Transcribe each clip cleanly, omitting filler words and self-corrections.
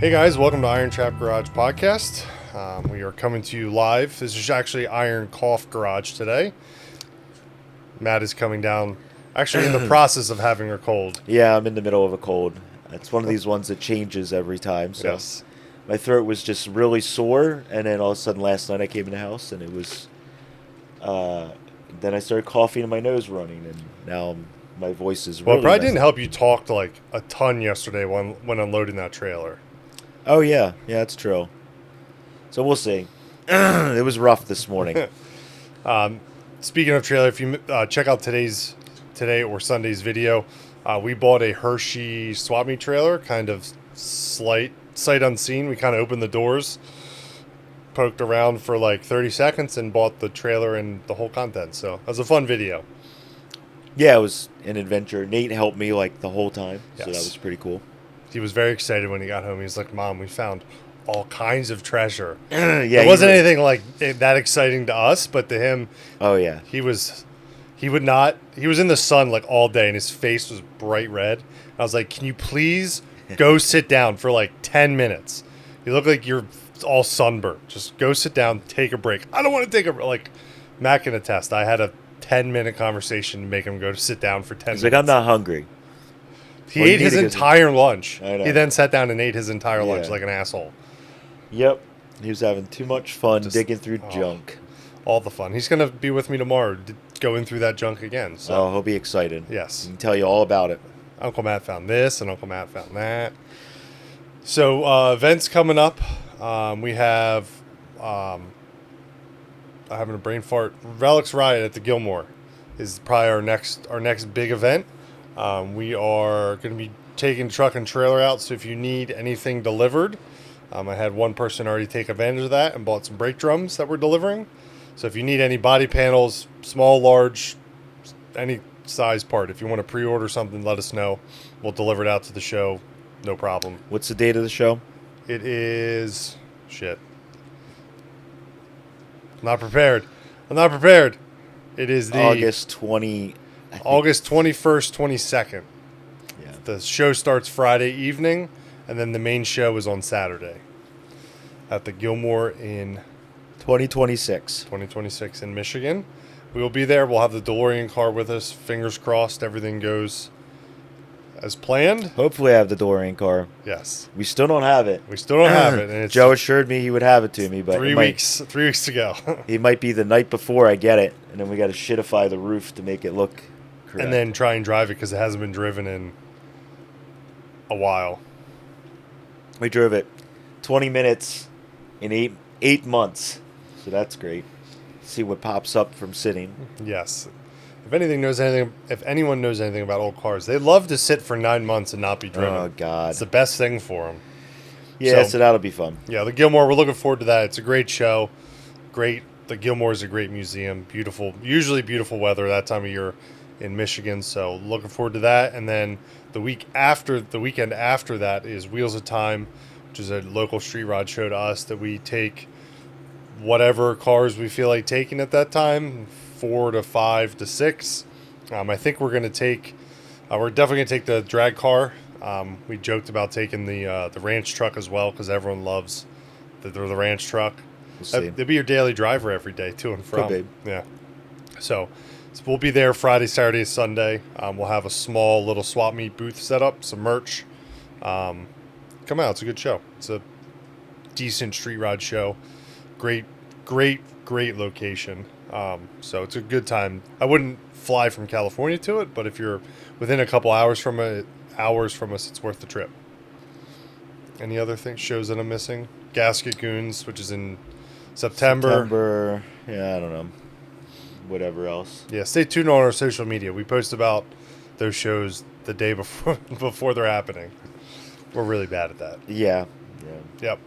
Hey guys, welcome to IronTrap Garage Podcast. We are coming to you live. This is actually Iron Cough Garage today. Matt is coming down, actually in the process of having a cold. Yeah, I'm in the middle of a cold. It's one of these ones that changes every time. So Yes. my throat was just really sore, and then all of a sudden last night I came in the house and it was. Then I started coughing and my nose running, and now my voice is Well, really. it probably didn't messed up. help you talk like a ton yesterday when unloading that trailer. Oh yeah, that's true. So we'll see. It was rough this morning. Speaking of trailer, if you check out today or Sunday's video, we bought a Hershey swap meet trailer, kind of sight unseen. We kind of opened the doors, poked around for like 30 seconds, and bought the trailer and the whole content. So it was a fun video. Yeah, it was an adventure. Nate helped me like the whole time, so that Yes. was pretty cool. He was very excited when he got home. He was like, "Mom, we found all kinds of treasure." Yeah, It wasn't anything like that exciting to us, but to him, Oh yeah. he was in the sun like all day and his face was bright red. I was like, "Can you please go sit down for like 10 minutes? You look like you're all sunburned. Just go sit down, take a break." I don't want to take a like Matt can attest. I had a 10-minute conversation to make him go to sit down for 10 He's minutes. like, I'm not hungry. He Well, you ate need his to get entire lunch. I know. He then sat down and ate his entire lunch Yeah. like an asshole. Yep. He was having too much fun Just- digging through oh. junk. All the fun. He's going to be with me tomorrow going through that junk again. So, Oh, he'll be excited. yes. He can tell you all about it. Uncle Matt found this and Uncle Matt found that. So, events coming up. We have, I'm having a brain fart. Relics Riot at the Gilmore is probably our next big event. We are going to be taking truck and trailer out. So if you need anything delivered, I had one person already take advantage of that and bought some brake drums that we're delivering. So if you need any body panels, small, large, any size part, if you want to pre-order something, let us know. We'll deliver it out to the show. No problem. What's the date of the show? It is... Shit. I'm not prepared. It is the August 20. I think. August 21st, 22nd. Yeah. The show starts Friday evening, and then the main show is on Saturday at the Gilmore in 2026. 2026 in Michigan. We will be there. We'll have the DeLorean car with us. Fingers crossed everything goes as planned. Hopefully I have the DeLorean car. Yes. We still don't have it. We still don't have it. And it's Joe assured me he would have it to me, but 3 weeks. 3 weeks to go. It might be the night before I get it, and then we got to shitify the roof to make it look correct. And then try and drive it because it hasn't been driven in a while. we drove it 20 minutes in eight months, so that's great. See what pops up from sitting. Yes. If anyone knows anything about old cars, they love to sit for 9 months and not be driven. Oh God. It's the best thing for them. Yeah, So- so that'll be fun. Yeah, the Gilmore, we're looking forward to that. It's a great show. The Gilmore is a great museum. Beautiful, usually beautiful weather that time of year in Michigan. So looking forward to that. And then the weekend after that is Wheels of Time, which is a local street rod show to us that we take whatever cars we feel like taking at that time, 4 to 5 to 6. I think we're definitely going to take the drag car. We joked about taking the ranch truck as well because everyone loves the ranch truck. We'll see. It'll be your daily driver every day to and from. Could be. Yeah. So we'll be there Friday, Saturday, Sunday. We'll have a small little swap meet booth set up, some merch. Come out. It's a good show. It's a decent street rod show. Great location. So it's a good time. I wouldn't fly from California to it, but if you're within a couple hours from us, it's worth the trip. Any other shows that I'm missing? Gasket Goons, which is in September. Yeah, I don't know. Whatever else. Yeah, stay tuned on our social media. We post about those shows the day before they're happening. We're really bad at that. Yeah. Yep.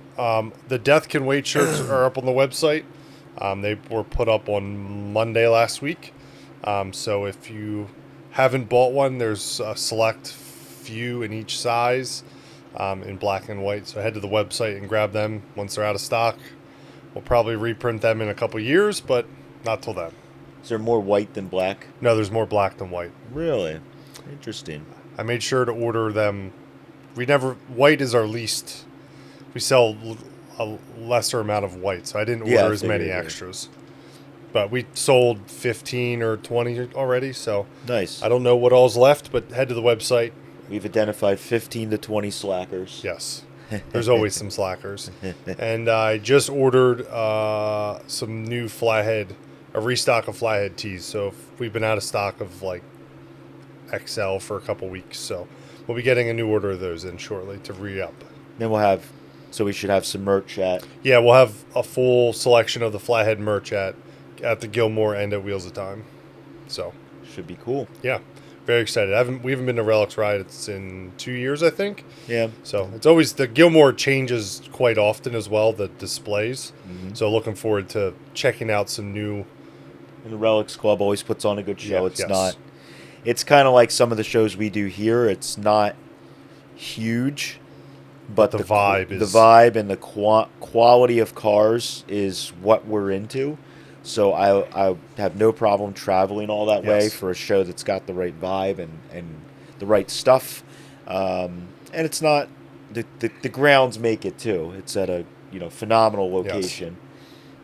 The Death Can Wait shirts are up on the website. They were put up on Monday last week. So if you haven't bought one, there's a select few in each size in black and white. So head to the website and grab them once they're out of stock. We'll probably reprint them in a couple years, but not till then. Is there more white than black? No, there's more black than white. Really? Interesting. I made sure to order them. White is our least we sell a lesser amount of white, so I didn't Yeah, I order as many figured, yeah. extras. But we sold 15 or 20 already, so Nice. I don't know what all's left, but head to the website. We've identified 15 to 20 slackers. Yes, there's always some slackers. And I just ordered some new flathead, a restock of flathead tees. So we've been out of stock of like XL for a couple weeks, so we'll be getting a new order of those in shortly to re-up. Then so we should have some merch at. Yeah, we'll have a full selection of the flathead merch at the Gilmore and at Wheels of Time. So Should be cool. yeah, very excited. We haven't been to Relics Ride. It's in 2 years, I think. Yeah. So it's always the Gilmore changes quite often as well, the displays. Mm-hmm. So looking forward to checking out some new. And the Relics Club always puts on a good show. Yeah, It's kind of like some of the shows we do here. It's not huge, but The vibe is- the vibe and the quality of cars is what we're into. So I have no problem traveling all that way Yes. for a show that's got the right vibe and the right stuff. And it's not the grounds make it too. It's at a phenomenal location.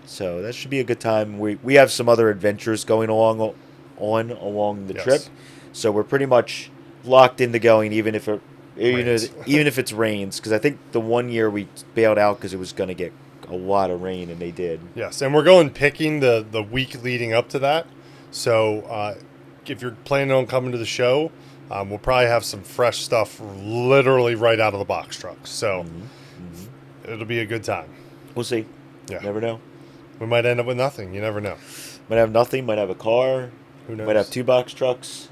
So that should be a good time. We have some other adventures going along the Yes. trip. So we're pretty much locked into going, even if it Rains. even if it's rains. Because I think the one year we bailed out because it was going to get a lot of rain, and they did. Yes, and we're going picking the week leading up to that. So if you're planning on coming to the show, we'll probably have some fresh stuff literally right out of the box truck. So it'll be a good time. We'll see. Yeah. Never know. We might end up with nothing. You never know. Might have nothing. Might have a car. Who knows? Might have 2 box trucks.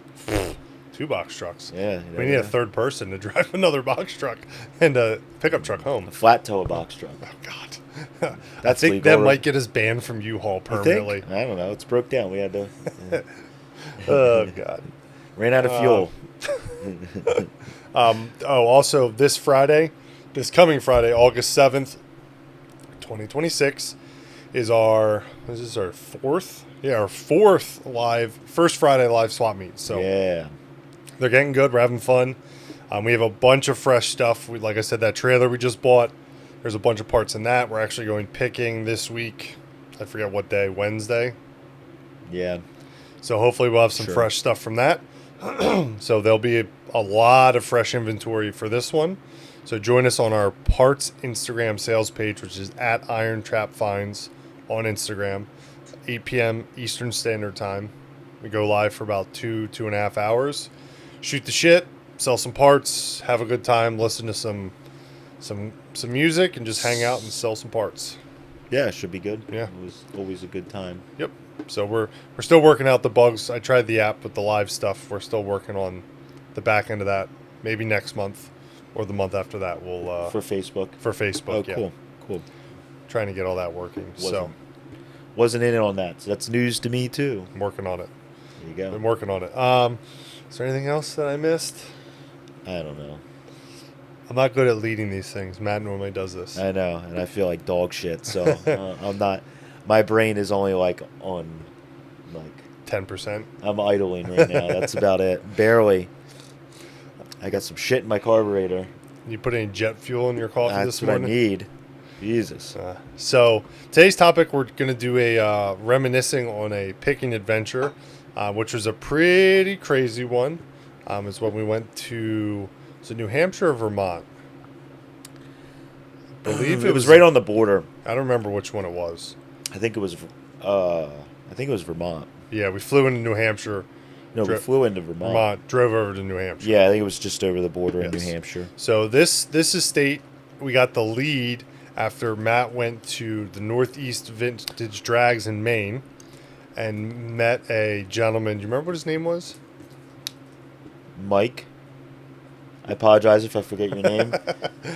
2 box trucks. Yeah. We need a third person to drive another box truck and a pickup truck home. A flat tow box truck. Oh, God. I That's think legal, that right? might get us banned from U-Haul You permanently. think? I don't know. It's broke down. We had to. Oh, God. Ran out of fuel. Also, this coming Friday, August 7th, 2026, is our fourth? Yeah, our first Friday live swap meet. So Yeah. they're getting good. We're having fun. We have a bunch of fresh stuff. Like I said, that trailer we just bought, there's a bunch of parts in that. We're actually going picking this week. I forget what day, Wednesday. Yeah. So hopefully we'll have some Sure. fresh stuff from that. So there'll be a lot of fresh inventory for this one. So join us on our parts Instagram sales page, which is at IronTrap Finds on Instagram, 8 p.m. Eastern Standard Time. We go live for about 2.5 hours. Shoot the shit, sell some parts, have a good time, listen to some music, and just hang out and sell some parts. Yeah, it should be good. Yeah. It was always a good time. Yep. So we're still working out the bugs. I tried the app with the live stuff. We're still working on the back end of that. Maybe next month or the month after that we'll For Facebook. for Facebook. Oh, yeah. cool. Trying to get all that working. So Wasn't in on that. So that's news to me too. I'm working on it. There you go. Been working on it. Is there anything else that I missed? I don't know. I'm not good at leading these things. Matt normally does this. I know, and I feel like dog shit. So I'm not. My brain is only on 10%. I'm idling right now. That's about it. Barely. I got some shit in my carburetor. You put any jet fuel in your coffee That's this what I morning? need. Jesus. So today's topic, we're going to do a reminiscing on a picking adventure, which was a pretty crazy one. Is when we went to New Hampshire or Vermont. I believe It was right on the border. I don't remember which one it was. I think it was Vermont. Yeah, we flew into New Hampshire. No, we flew into Vermont. Drove over to New Hampshire. Yeah, I think it was just over the border in New Yes. Hampshire. So this estate, we got the lead after Matt went to the Northeast Vintage Drags in Maine and met a gentleman. Do you remember what his name was? Mike. I apologize if I forget your name.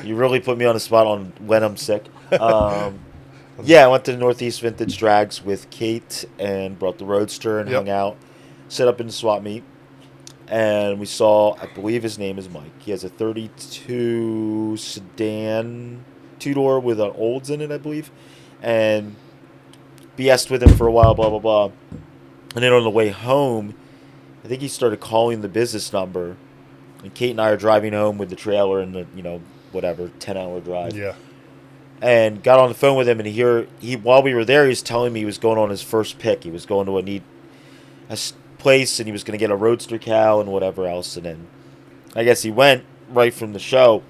You really put me on the spot on when I'm sick. Yeah, I went to the Northeast Vintage Drags with Kate and brought the Roadster and Yep. hung out, set up in the swap meet. And we saw, I believe his name is Mike. He has a 32 sedan, 2-door with an Olds in it, I believe. And BS'd with him for a while, blah, blah, blah. And then on the way home, I think he started calling the business number. And Kate and I are driving home with the trailer and the, whatever, 10-hour drive. Yeah. and got on the phone with him. And he while we were there, he was telling me he was going on his first pick. He was going to a place, and he was going to get a roadster cow and whatever else. And then I guess he went right from the show,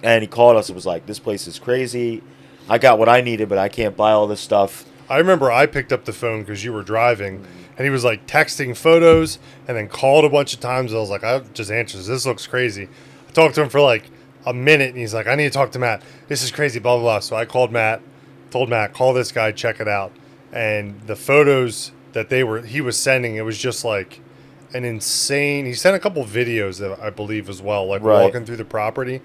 and he called us and was like, "This place is crazy. I got what I needed, but I can't buy all this stuff." I remember I picked up the phone because you were driving, and he was like texting photos and then called a bunch of times. I was like, I just answered, this looks crazy. I talked to him for like a minute, and he's like, I need to talk to Matt. This is crazy, blah, blah, blah. So I called Matt, told Matt, call this guy, check it out. And the photos that he was sending, it was just like an insane, he sent a couple videos that I believe as well, like Right. walking through the property.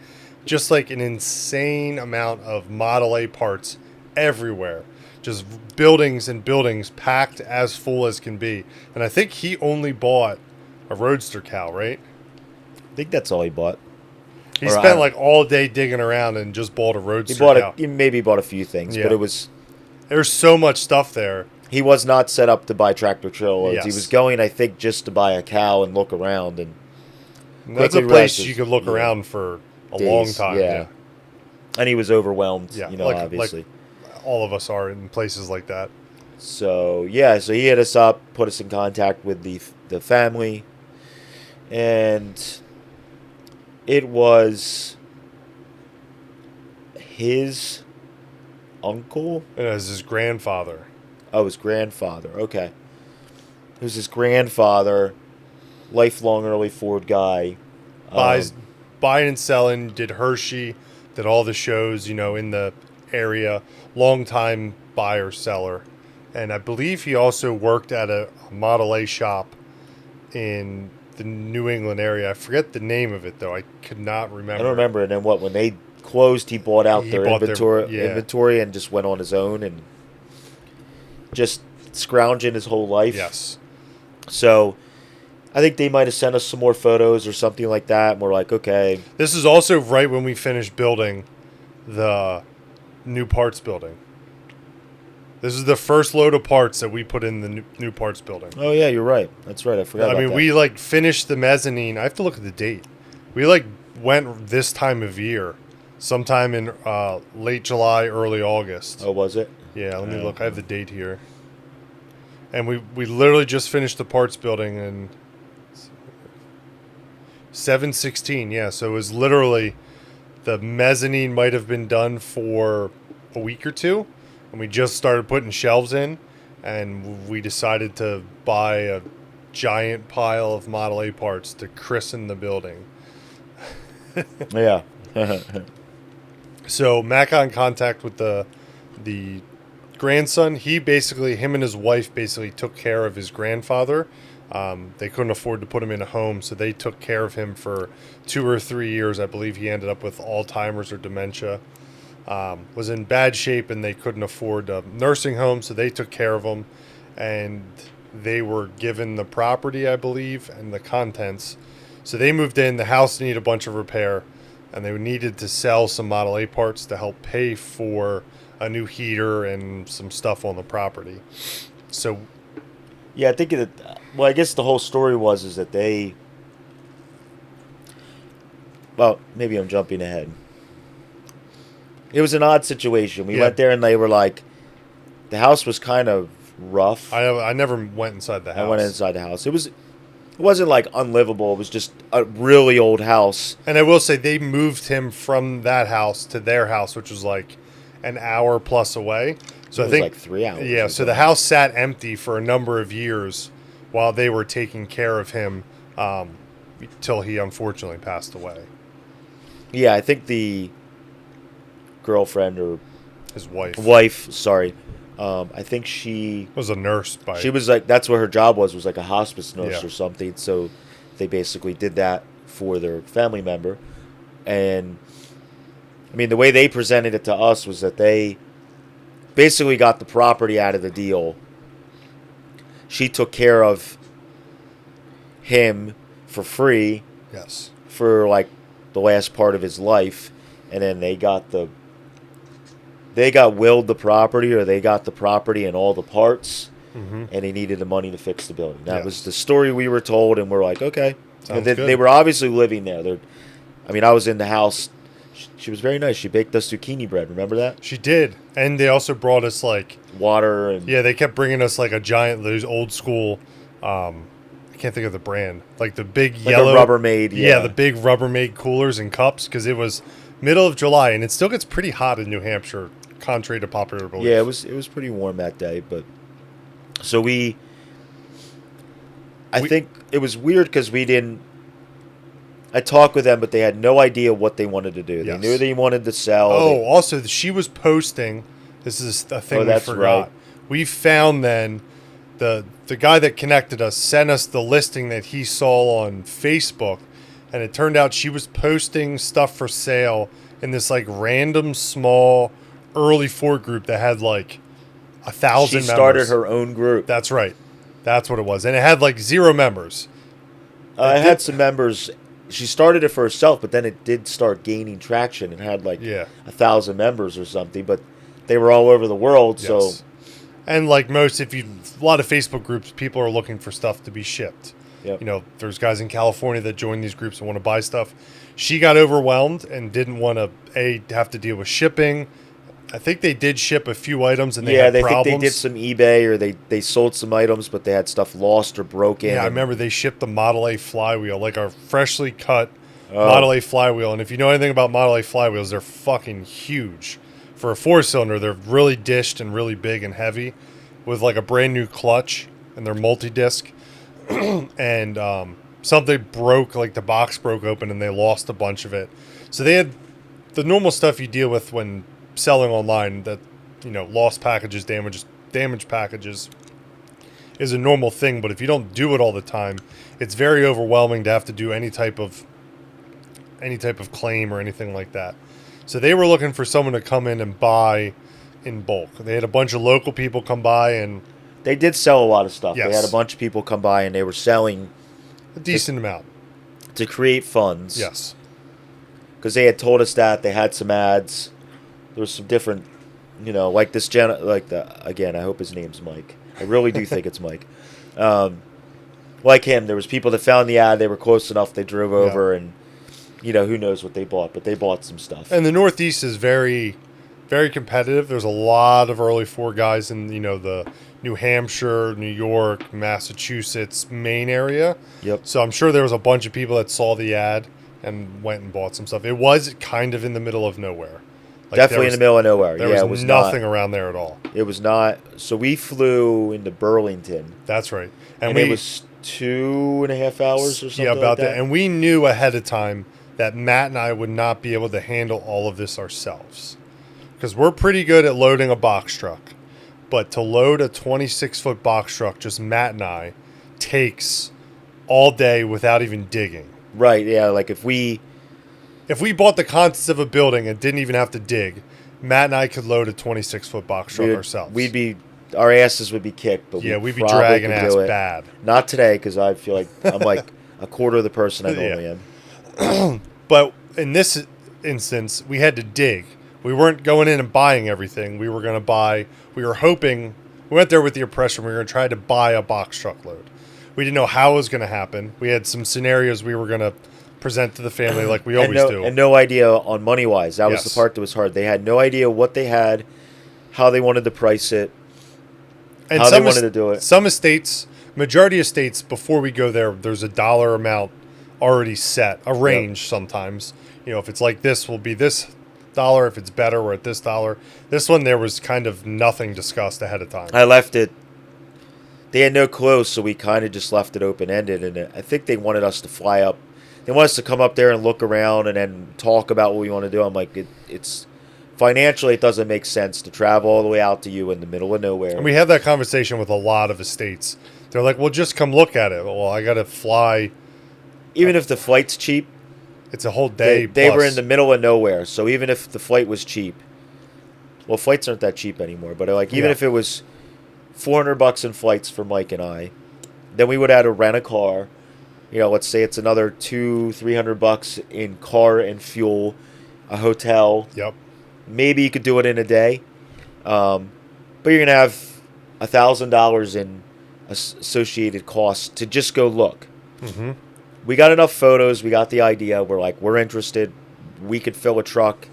Just like an insane amount of Model A parts everywhere. Just buildings and buildings packed as full as can be. And I think he only bought a roadster cow, right? I think that's all he bought. He Or spent like all day digging around and just bought a roadster cow. He maybe bought a few things, Yeah. but There's so much stuff there. he was not set up to buy tractor trailers. Yes. He was going, I think, just to buy a cow and look around. And That's a quickly place realized you could look yeah, around for a days, long time. yeah. And he was overwhelmed, Yeah, obviously. all of us are in places like that. So he hit us up, put us in contact with the family, and it was his uncle. And as his grandfather. Oh, his grandfather. Okay. It was his grandfather, lifelong early Ford guy. Buying and selling, did Hershey, did all the shows, in the area. Long-time buyer, seller. And I believe he also worked at a Model A shop in the New England area. I forget the name of it, though. I could not remember. I don't remember. And then when they closed, he bought out their bought inventory and just went on his own and just scrounging his whole life. Yes. So I think they might have sent us some more photos or something like that. And we're like, okay. This is also right when we finished building the new parts building. This is the first load of parts that we put in the new parts building. Oh, yeah, you're right. That's right. I forgot about that. We finished the mezzanine. I have to look at the date. We went this time of year, sometime in late July, early August. Oh, was it? Yeah, let me look. I have the date here. And we literally just finished the parts building in 7/16. Yeah, so it was literally the mezzanine might have been done for a week or two. And we just started putting shelves in, and we decided to buy a giant pile of Model A parts to christen the building. Yeah. So Matt got in contact with the grandson. Him and his wife basically took care of his grandfather. They couldn't afford to put him in a home, so they took care of him for 2 or 3 years. I believe he ended up with Alzheimer's or dementia. Was in bad shape, and they couldn't afford a nursing home, so they took care of him, and they were given the property, I believe, and the contents. So they moved in. The house needed a bunch of repair, and they needed to sell some Model A parts to help pay for a new heater and some stuff on the property. So, Yeah, I think I guess the whole story is that they. Well, maybe I'm jumping ahead. It was an odd situation. We went there and they were like, the house was kind of rough. I never went inside the house. I went inside the house. It wasn't like unlivable. It was just a really old house. And I will say they moved him from that house to their house, which was like an hour plus away. So It I was think like 3 hours. Yeah, so the house sat empty for a number of years while they were taking care of him till he unfortunately passed away. Yeah, I think the girlfriend or His wife, sorry. I think she was a nurse. She was like, that's what her job was like a hospice nurse Yeah. or something. So they basically did that for their family member. And I mean, the way they presented it to us was that they basically got the property out of the deal. She took care of him for free. Yes. For like the last part of his life, and then they got willed the property, or they got the property and all the parts, and he needed the money to fix the building. That was the story we were told, and we're like, okay. Sounds And good. they were obviously living there. I was in the house She was very nice. She baked us zucchini bread. Remember that? She did. And they also brought us, like... Water and... Yeah, they kept bringing us, like, a giant... Those old school... I can't think of the brand. Like, the big yellow... Like a Rubbermaid, yeah. The big Rubbermaid coolers and cups, because it was middle of July, and it still gets pretty hot in New Hampshire, contrary to popular belief. Yeah, it was pretty warm that day, but... So I think it was weird because we didn't... I talked with them, but they had no idea what they wanted to do. They Yes. knew they wanted to sell. Oh, also, she was posting... This is a thing we forgot. Right. We found then... The guy that connected us sent us the listing that he saw on Facebook, and it turned out she was posting stuff for sale in this, like, random small early Ford group that had, like, 1,000 members. She started her own group. That's right. That's what it was. And it had, like, 0 members. It had some members. She started it for herself, but then it did start gaining traction and had, like, 1,000 members or something. But they were all over the world, so... And like most, a lot of Facebook groups, people are looking for stuff to be shipped. Yep. You know, there's guys in California that join these groups and want to buy stuff. She got overwhelmed and didn't want to have to deal with shipping. I think they did ship a few items and they had problems. Think they did some eBay or they sold some items, but they had stuff lost or broken. Yeah, I remember they shipped the Model A flywheel, like our freshly cut Model A flywheel. And if you know anything about Model A flywheels, they're fucking huge. For a 4-cylinder, they're really dished and really big and heavy with like a brand new clutch, and they're multi-disc. And something broke, like the box broke open and they lost a bunch of it. So they had the normal stuff you deal with when selling online, that, you know, lost packages, damaged packages is a normal thing. But if you don't do it all the time, it's very overwhelming to have to do any type of claim or anything like that. So they were looking for someone to come in and buy in bulk. They had a bunch of local people come by, and they did sell a lot of stuff. Yes. They had a bunch of people come by, and they were selling a decent amount to create funds. Yes, because they had told us that they had some ads. There was some different, you know, like this again. I hope his name's Mike. I really do think it's Mike. Like him, there was people that found the ad. They were close enough. They drove over and. You know, who knows what they bought, but they bought some stuff. And the Northeast is very, very competitive. There's a lot of early Ford guys in, you know, the New Hampshire, New York, Massachusetts, Maine area. Yep. So I'm sure there was a bunch of people that saw the ad and went and bought some stuff. It was kind of in the middle of nowhere. Like Definitely in the middle of nowhere. There was nothing around there at all. It was not. So we flew into Burlington. That's right. And it was 2.5 hours or something about like that. And we knew ahead of time that Matt and I would not be able to handle all of this ourselves. Because we're pretty good at loading a box truck. But to load a 26-foot box truck, just Matt and I, takes all day without even digging. Right, yeah. Like if we bought the contents of a building and didn't even have to dig, Matt and I could load a 26-foot box truck ourselves. Our asses would be kicked. But we'd be dragging ass bad. Not today, because I feel like I'm like a quarter of the person I normally am. But in this instance, we had to dig. We weren't going in and buying everything. We were hoping, we went there with the impression we were going to try to buy a box truck load. We didn't know how it was going to happen. We had some scenarios we were going to present to the family like we always do. And no idea on money-wise. That was the part that was hard. They had no idea what they had, how they wanted to price it, and how they wanted to do it. Some estates, majority of states, before we go there, there's a dollar amount already set, a range sometimes. You know, if it's like this, will be this dollar. If it's better, we're at this dollar. This one, there was kind of nothing discussed ahead of time. I left it. They had no clue, so we kind of just left it open-ended. And I think they wanted us to fly up. They want us to come up there and look around and then talk about what we want to do. I'm like, it's financially, it doesn't make sense to travel all the way out to you in the middle of nowhere. And we had that conversation with a lot of estates. They're like, well, just come look at it. Well, I got to fly. Even if the flight's cheap, it's a whole day. They were in the middle of nowhere, so even if the flight was cheap, well, flights aren't that cheap anymore. But like, even if it was $400 in flights for Mike and I, then we would have to rent a car. You know, let's say it's another $200-300 in car and fuel, a hotel. Yep. Maybe you could do it in a day, but you're gonna have $1,000 in associated costs to just go look. Mm-hmm. We got enough photos. We got the idea. We're like, we're interested. we could fill a truck.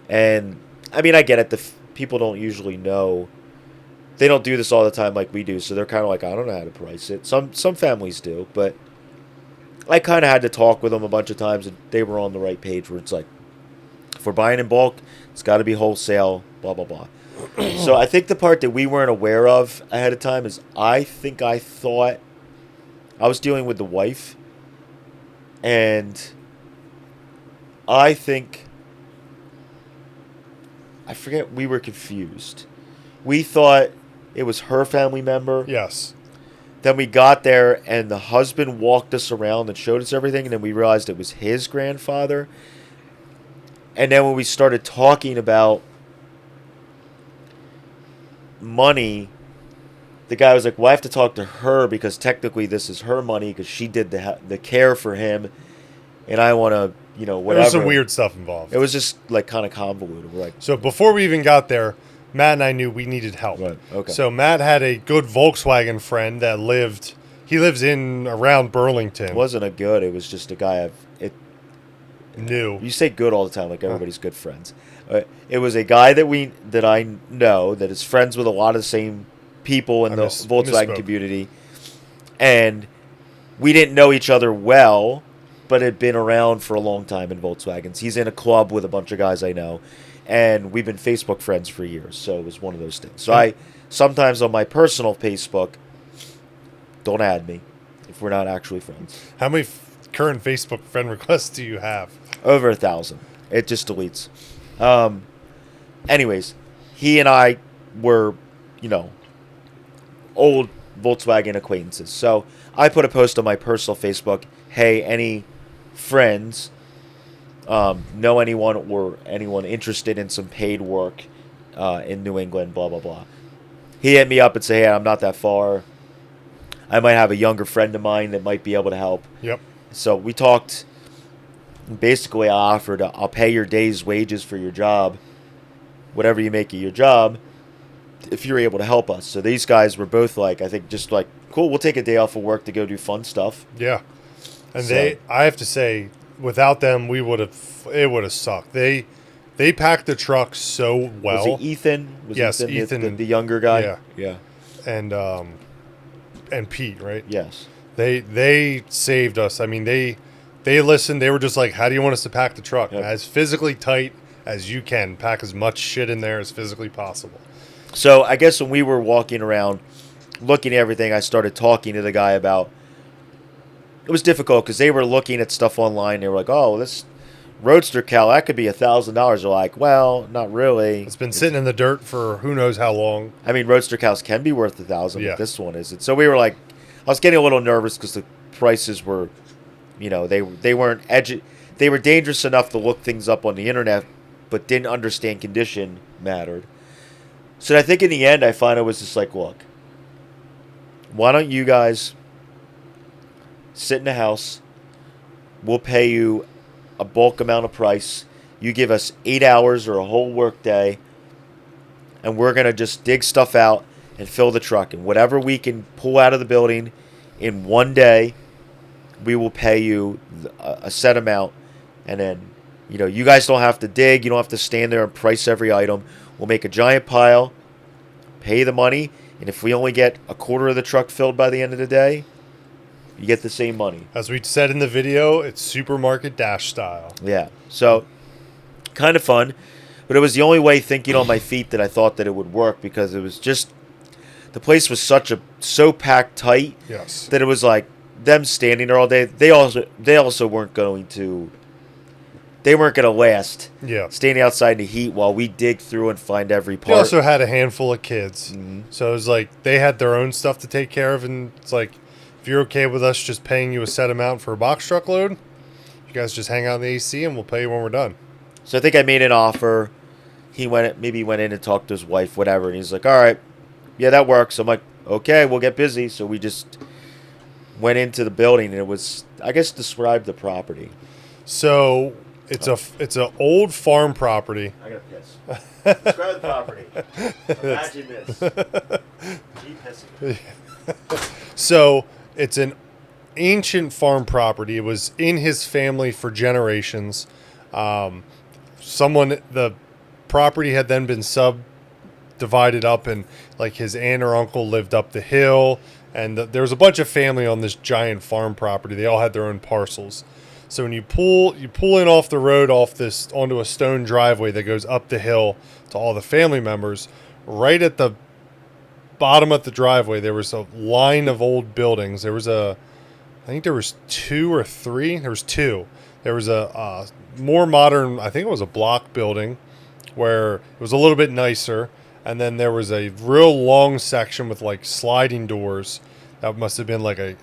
And, I mean, I get it. People don't usually know. They don't do this all the time like we do, so they're kind of like, I don't know how to price it. Some families do, but I kind of had to talk with them a bunch of times, and they were on the right page where it's like, if we're buying in bulk, it's got to be wholesale, blah, blah, blah. So I think the part that we weren't aware of ahead of time is I thought I was dealing with the wife, and I forget, we were confused. We thought it was her family member. Yes. Then we got there, and the husband walked us around and showed us everything, and then we realized it was his grandfather. And then when we started talking about money, the guy was like, well, I have to talk to her because technically this is her money because she did the care for him, and I want to, whatever. There was some weird stuff involved. It was just like kind of convoluted. We're like, so before we even got there, Matt and I knew we needed help. Right. Okay. So Matt had a good Volkswagen friend that lives in around Burlington. It wasn't a good. It was just a guy New. You say good all the time, like everybody's good friends. It was a guy that I know that is friends with a lot of the same people in the Volkswagen community, and we didn't know each other well, but had been around for a long time in Volkswagens. He's in a club with a bunch of guys I know, and we've been Facebook friends for years. So it was one of those things. So I sometimes on my personal Facebook, don't add me if we're not actually friends. How many current Facebook friend requests do you have? Over 1,000. It just deletes. Anyways, he and I were, old Volkswagen acquaintances. So I put a post on my personal Facebook, hey, any friends know anyone or anyone interested in some paid work in New England, blah, blah, blah. He hit me up and said, hey, I'm not that far. I might have a younger friend of mine that might be able to help. Yep. So we talked. Basically, I offered, I'll pay your day's wages for your job, whatever you make of your job, if you're able to help us. So these guys were both like, I think, just like, cool, we'll take a day off of work to go do fun stuff. Yeah. And I have to say, without them, it would have sucked. They packed the truck so well. Was it Ethan? Yes, Ethan. The younger guy? Yeah. Yeah. And Pete, right? Yes. They saved us. I mean, they listened. They were just like, how do you want us to pack the truck? Yep. As physically tight as you can. Pack as much shit in there as physically possible. So I guess when we were walking around looking at everything, I started talking to the guy about, it was difficult because they were looking at stuff online. They were like, oh, this Roadster Cal, that could be $1,000. They're like, well, not really. It's been sitting in the dirt for who knows how long. I mean, Roadster Cals can be worth $1,000, yeah. But this one isn't. So we were like, I was getting a little nervous because the prices were, they weren't they were dangerous enough to look things up on the internet, but didn't understand condition mattered. So I think in the end, I finally was just like, look, why don't you guys sit in the house? We'll pay you a bulk amount of price. You give us 8 hours or a whole work day, and we're going to just dig stuff out and fill the truck. And whatever we can pull out of the building in one day, we will pay you a set amount. And then, you guys don't have to dig. You don't have to stand there and price every item. We'll make a giant pile, pay the money, and if we only get a quarter of the truck filled by the end of the day, you get the same money. As we said in the video, it's supermarket dash style. Yeah. So, kind of fun. But it was the only way thinking on my feet that I thought that it would work because it was just, the place was so packed tight. Yes. That it was like them standing there all day. They also weren't going to last. Yeah. Standing outside in the heat while we dig through and find every part. They also had a handful of kids. Mm-hmm. So it was like they had their own stuff to take care of. And it's like, if you're okay with us just paying you a set amount for a box truck load, you guys just hang out in the AC and we'll pay you when we're done. So I think I made an offer. He went in and talked to his wife, whatever. And he's like, all right, yeah, that works. I'm like, okay, we'll get busy. So we just went into the building and it was, I guess, describe the property. So it's a old farm property. I gotta piss. Describe the property. Imagine this. Keep pissing. So it's an ancient farm property. It was in his family for generations. The property had then been subdivided up, and like his aunt or uncle lived up the hill, and there was a bunch of family on this giant farm property. They all had their own parcels. So when you pull in off the road onto a stone driveway that goes up the hill to all the family members, right at the bottom of the driveway there was a line of old buildings. I think there was two or three. There was two. There was a more modern, I think it was a block building, where it was a little bit nicer. And then there was a real long section with like sliding doors. That must have been like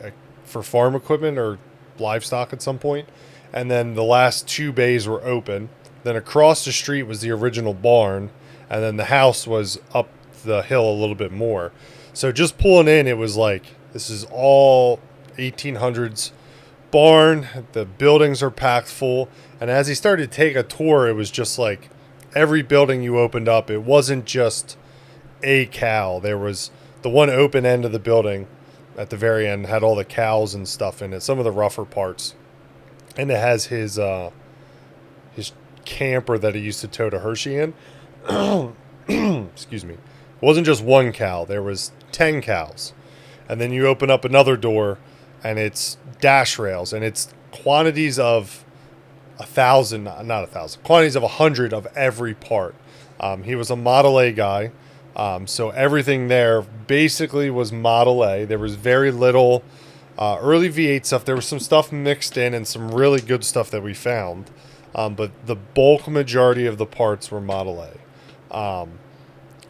for farm equipment or livestock at some point. And then the last two bays were open. Then across the street was the original barn. And then the house was up the hill a little bit more. So just pulling in, it was like, this is all 1800s barn. The buildings are packed full. And as he started to take a tour, it was just like every building you opened up, it wasn't just a cow. There was the one open end of the building at the very end had all the cows and stuff in it, some of the rougher parts. And it has his camper that he used to tow to Hershey in. Excuse me. It wasn't just one cow. There was 10 cows. And then you open up another door, and it's dash rails, and it's quantities of 100 of every part. He was a Model A guy. So everything there basically was Model A. There was very little early V8 stuff. There was some stuff mixed in and some really good stuff that we found. But the bulk majority of the parts were Model A.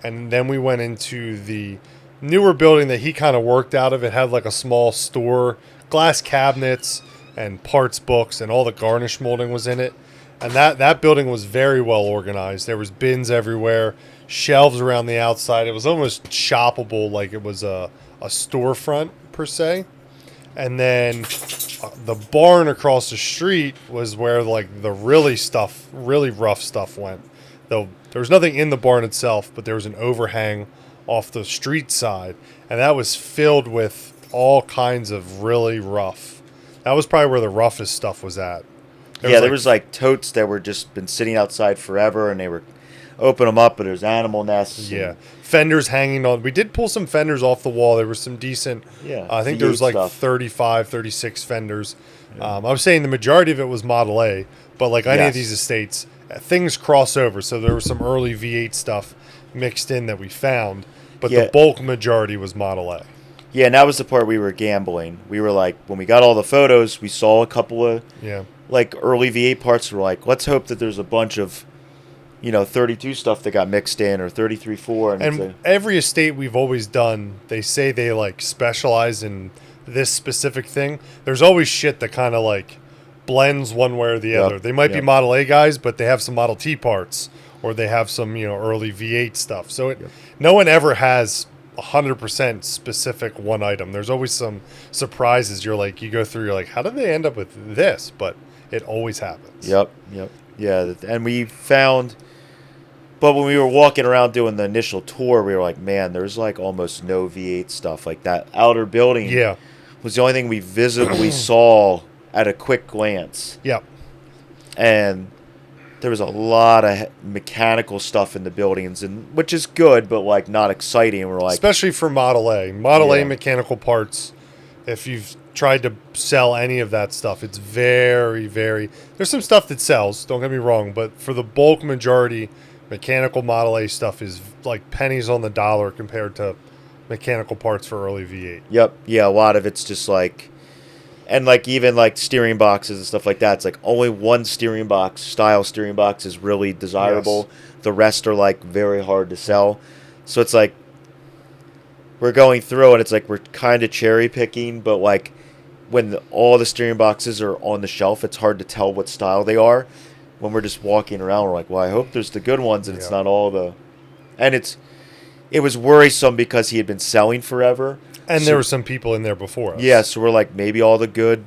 And then we went into the newer building that he kind of worked out of. It had like a small store, glass cabinets, and parts books, and all the garnish molding was in it. And that building was very well organized. There was bins everywhere, shelves around the outside. It was almost shoppable, like it was a storefront per se. And then the barn across the street was where like the really rough stuff went. Though there was nothing in the barn itself, but there was an overhang off the street side, and that was filled with all kinds of really rough. That was probably where the roughest stuff was at. There was like totes that were just been sitting outside forever, and they were open them up, but there's animal nests. Yeah, fenders hanging on. We did pull some fenders off the wall. There was some decent. Yeah, I think there was like 35, 36 fenders. Yeah. I was saying the majority of it was Model A, but like any of these estates, things cross over. So there was some early V8 stuff mixed in that we found, but the bulk majority was Model A. Yeah, and that was the part we were gambling. We were like, when we got all the photos, we saw a couple of like early V8 parts. We're like, let's hope that there's a bunch of 32 stuff that got mixed in, or 33.4. And every estate we've always done, they say they like specialize in this specific thing. There's always shit that kind of like blends one way or the other. They might be Model A guys, but they have some Model T parts, or they have some early V8 stuff. So no one ever has 100% specific one item. There's always some surprises. You go through, you're like, how did they end up with this? But it always happens. Yep. Yeah, and we found, but when we were walking around doing the initial tour, we were like, man, there's like almost no V8 stuff. Like that outer building was the only thing we visibly saw at a quick glance. Yep. And there was a lot of mechanical stuff in the buildings, and which is good, but like not exciting. We're like, especially for Model A. Model A mechanical parts, if you've tried to sell any of that stuff, it's very, very... There's some stuff that sells, don't get me wrong, but for the bulk majority, mechanical Model A stuff is like pennies on the dollar compared to mechanical parts for early V8. Yep. Yeah, a lot of it's just like... And like even like steering boxes and stuff like that, it's like only one steering box is really desirable. Yes. The rest are like very hard to sell. So it's like we're going through and it's like we're kind of cherry picking, but like when all the steering boxes are on the shelf, it's hard to tell what style they are. When we're just walking around, we're like, well, I hope there's the good ones, and it's not all the... And it was worrisome because he had been selling forever. And there were some people in there before us. Yeah, so we're like, maybe all the good,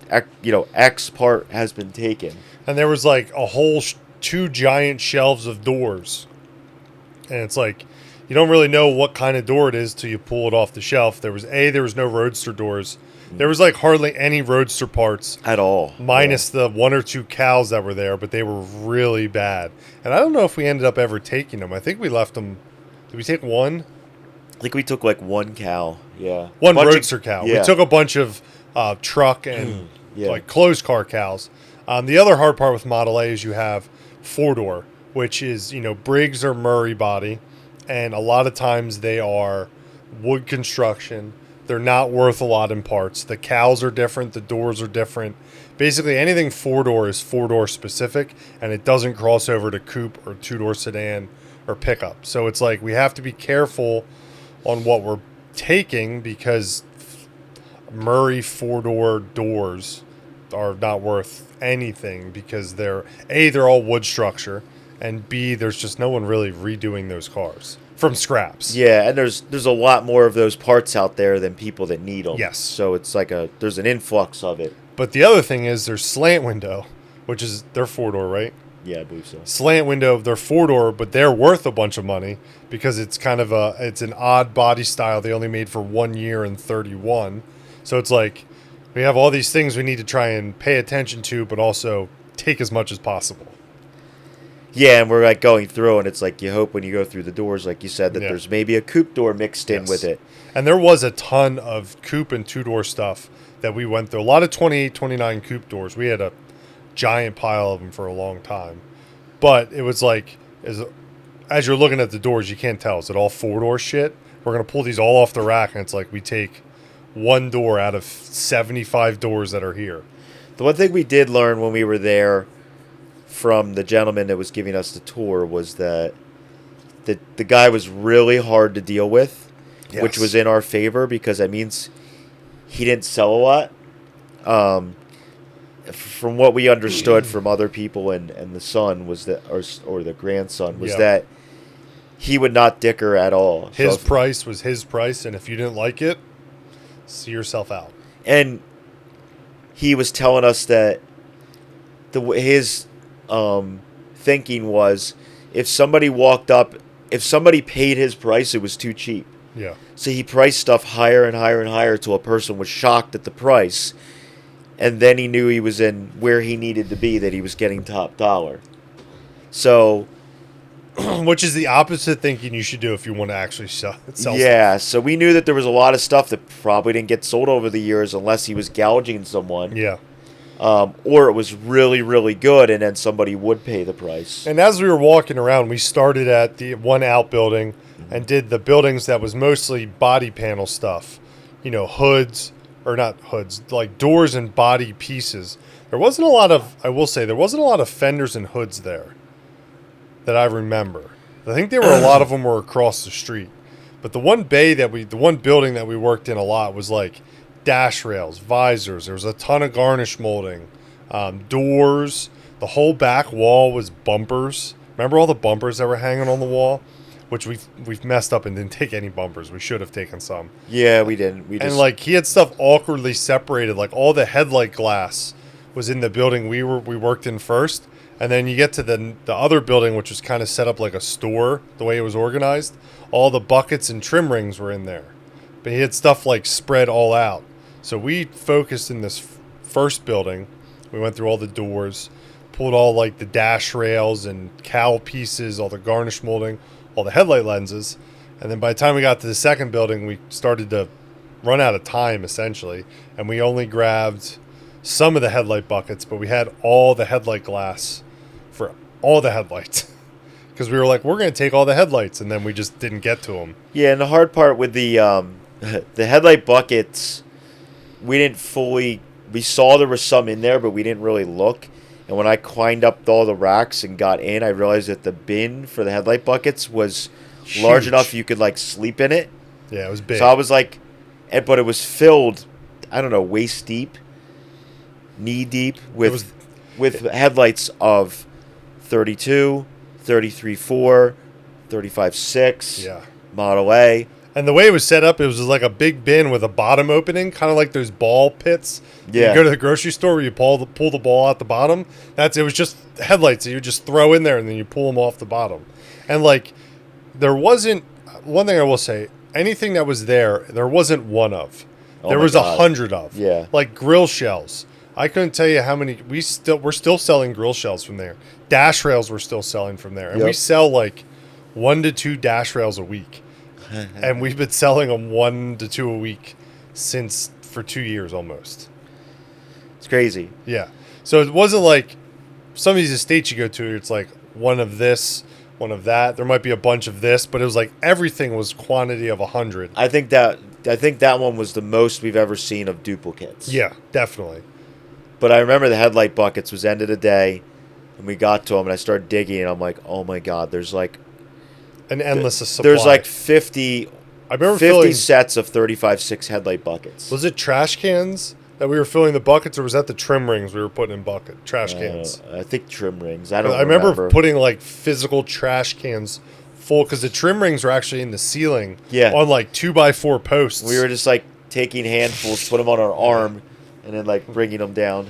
X part has been taken. And there was like a whole 2 giant shelves of doors. And it's like, you don't really know what kind of door it is till you pull it off the shelf. There was no Roadster doors. There was like hardly any Roadster parts At all. minus the one or two cows that were there, but they were really bad. And I don't know if we ended up ever taking them. I think we left them. Did we take one? I think we took like one cow. Yeah. One Roadster cow. Yeah. We took a bunch of truck and Yeah. like closed car cows. The other hard part with Model A is you have 4-door, which is, Briggs or Murray body. And a lot of times they are wood construction. They're not worth a lot in parts. The cows are different. The doors are different. Basically, anything 4-door is 4-door specific, and it doesn't cross over to coupe or 2-door sedan or pickup. So it's like we have to be careful on what we're taking because Murray 4-door doors are not worth anything because they're all wood structure, and B, there's just no one really redoing those cars from scraps. Yeah, and there's a lot more of those parts out there than people that need them. Yes. So it's like there's an influx of it. But the other thing is there's slant window, which is they're 4-door, right? Yeah, I believe so. Slant window, they're 4-door, but they're worth a bunch of money because it's kind of it's an odd body style they only made for 1 year in 31. So it's like we have all these things we need to try and pay attention to, but also take as much as possible. Yeah, and we're like going through, and it's like you hope when you go through the doors, like you said, that Yeah. there's maybe a coupe door mixed in with it. And there was a ton of coupe and 2-door stuff that we went through. A lot of 28, 29 coupe doors. We had a giant pile of them for a long time. But it was like, as you're looking at the doors, you can't tell. Is it all 4-door shit? We're going to pull these all off the rack, and it's like we take one door out of 75 doors that are here. The one thing we did learn when we were there from the gentleman that was giving us the tour was that the guy was really hard to deal with, which was in our favor because that means he didn't sell a lot. From what we understood from other people and the son was that, or the grandson was that he would not dicker at all. His price was his price, and if you didn't like it, see yourself out. And he was telling us that his thinking was if somebody walked up, if somebody paid his price, it was too cheap. Yeah. So he priced stuff higher and higher and higher till a person was shocked at the price. And then he knew he was in where he needed to be, that he was getting top dollar. So, which is the opposite thinking you should do if you want to actually sell yeah, so we knew that there was a lot of stuff that probably didn't get sold over the years unless he was gouging someone. Yeah. Or it was really, really good, and then somebody would pay the price. And as we were walking around, we started at the one outbuilding and did the buildings that was mostly body panel stuff. Hoods, or not hoods, like doors and body pieces. There wasn't a lot of fenders and hoods there that I remember. I think there were a lot of them were across the street. But the one building that we worked in a lot was like dash rails, visors. There was a ton of garnish molding, doors. The whole back wall was bumpers. Remember all the bumpers that were hanging on the wall? Which we've messed up and didn't take any bumpers. We should have taken some. Yeah, we didn't. And like he had stuff awkwardly separated. Like all the headlight glass was in the building we worked in first, and then you get to the other building, which was kind of set up like a store. The way it was organized, all the buckets and trim rings were in there, but he had stuff like spread all out. So we focused in this first building. We went through all the doors, pulled all like the dash rails and cowl pieces, all the garnish molding, all the headlight lenses, and then by the time we got to the second building, we started to run out of time, essentially, and we only grabbed some of the headlight buckets, but we had all the headlight glass for all the headlights, because we were like, we're going to take all the headlights, and then we just didn't get to them. Yeah, and the hard part with the headlight buckets, we saw there was some in there, but we didn't really look. And when I climbed up all the racks and got in, I realized that the bin for the headlight buckets was large enough you could like sleep in it. Yeah, it was big. So I was like, but it was filled, I don't know, waist deep, knee deep with headlights of 32, 33.4, 35.6, yeah, Model A. And the way it was set up, it was like a big bin with a bottom opening, kind of like those ball pits. Yeah. You go to the grocery store where you pull the ball out the bottom. It was just headlights that you just throw in there and then you pull them off the bottom. And like, there wasn't, one thing I will say, anything that was there wasn't one of. Oh There my was God. 100 of. Yeah. Like grill shells. I couldn't tell you how many. We're still selling grill shells from there. Dash rails we're still selling from there, and we Yep. sell like 1 to 2 dash rails a week, and we've been selling them 1 to 2 a week for 2 years almost. It's crazy. Yeah. So it wasn't like some of these estates you go to. It's like one of this, one of that. There might be a bunch of this, but it was like everything was quantity of 100. I think that one was the most we've ever seen of duplicates. Yeah, definitely. But I remember the headlight buckets was end of the day, and we got to them, and I started digging, and I'm like, oh my God, there's like An endless supply. there's like 50 I remember 50 filling. sets of 35.6 headlight buckets. Was it trash cans that we were filling the buckets, or was that the trim rings we were putting in trash cans? I think trim rings. I don't I remember putting like physical trash cans full because the trim rings were actually in the ceiling. Yeah. On like 2x4 posts. We were just like taking handfuls, put them on our arm, and then like bringing them down.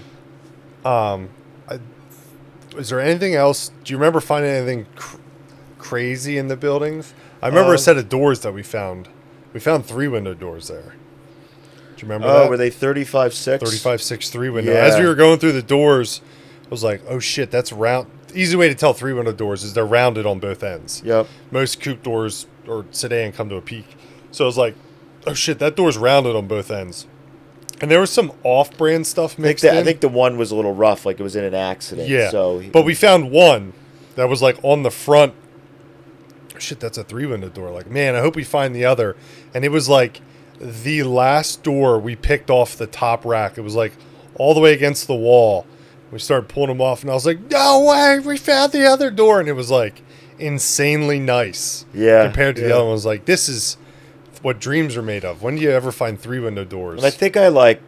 Is there anything else? Do you remember finding anything crazy in the buildings? I remember a set of doors that we found. We found 3 window doors there. Do you remember that? Oh, were they 35.6? 35.6 3-window. Yeah. As we were going through the doors, I was like, oh shit, that's round. The easy way to tell 3-window doors is they're rounded on both ends. Yep. Most coupe doors or sedan come to a peak. So I was like, oh shit, that door's rounded on both ends. And there was some off-brand stuff mixed in. I think the one was a little rough, like it was in an accident. Yeah. So, but we found one that was like on the front. Shit, that's a 3-window door. Like, man, I hope we find the other. And it was like the last door we picked off the top rack. It was like all the way against the wall. We started pulling them off, and I was like, no way, we found the other door. And it was like insanely nice. Yeah, Compared to the yeah. other one. I was like, this is what dreams are made of. When do you ever find 3-window doors? and I think I like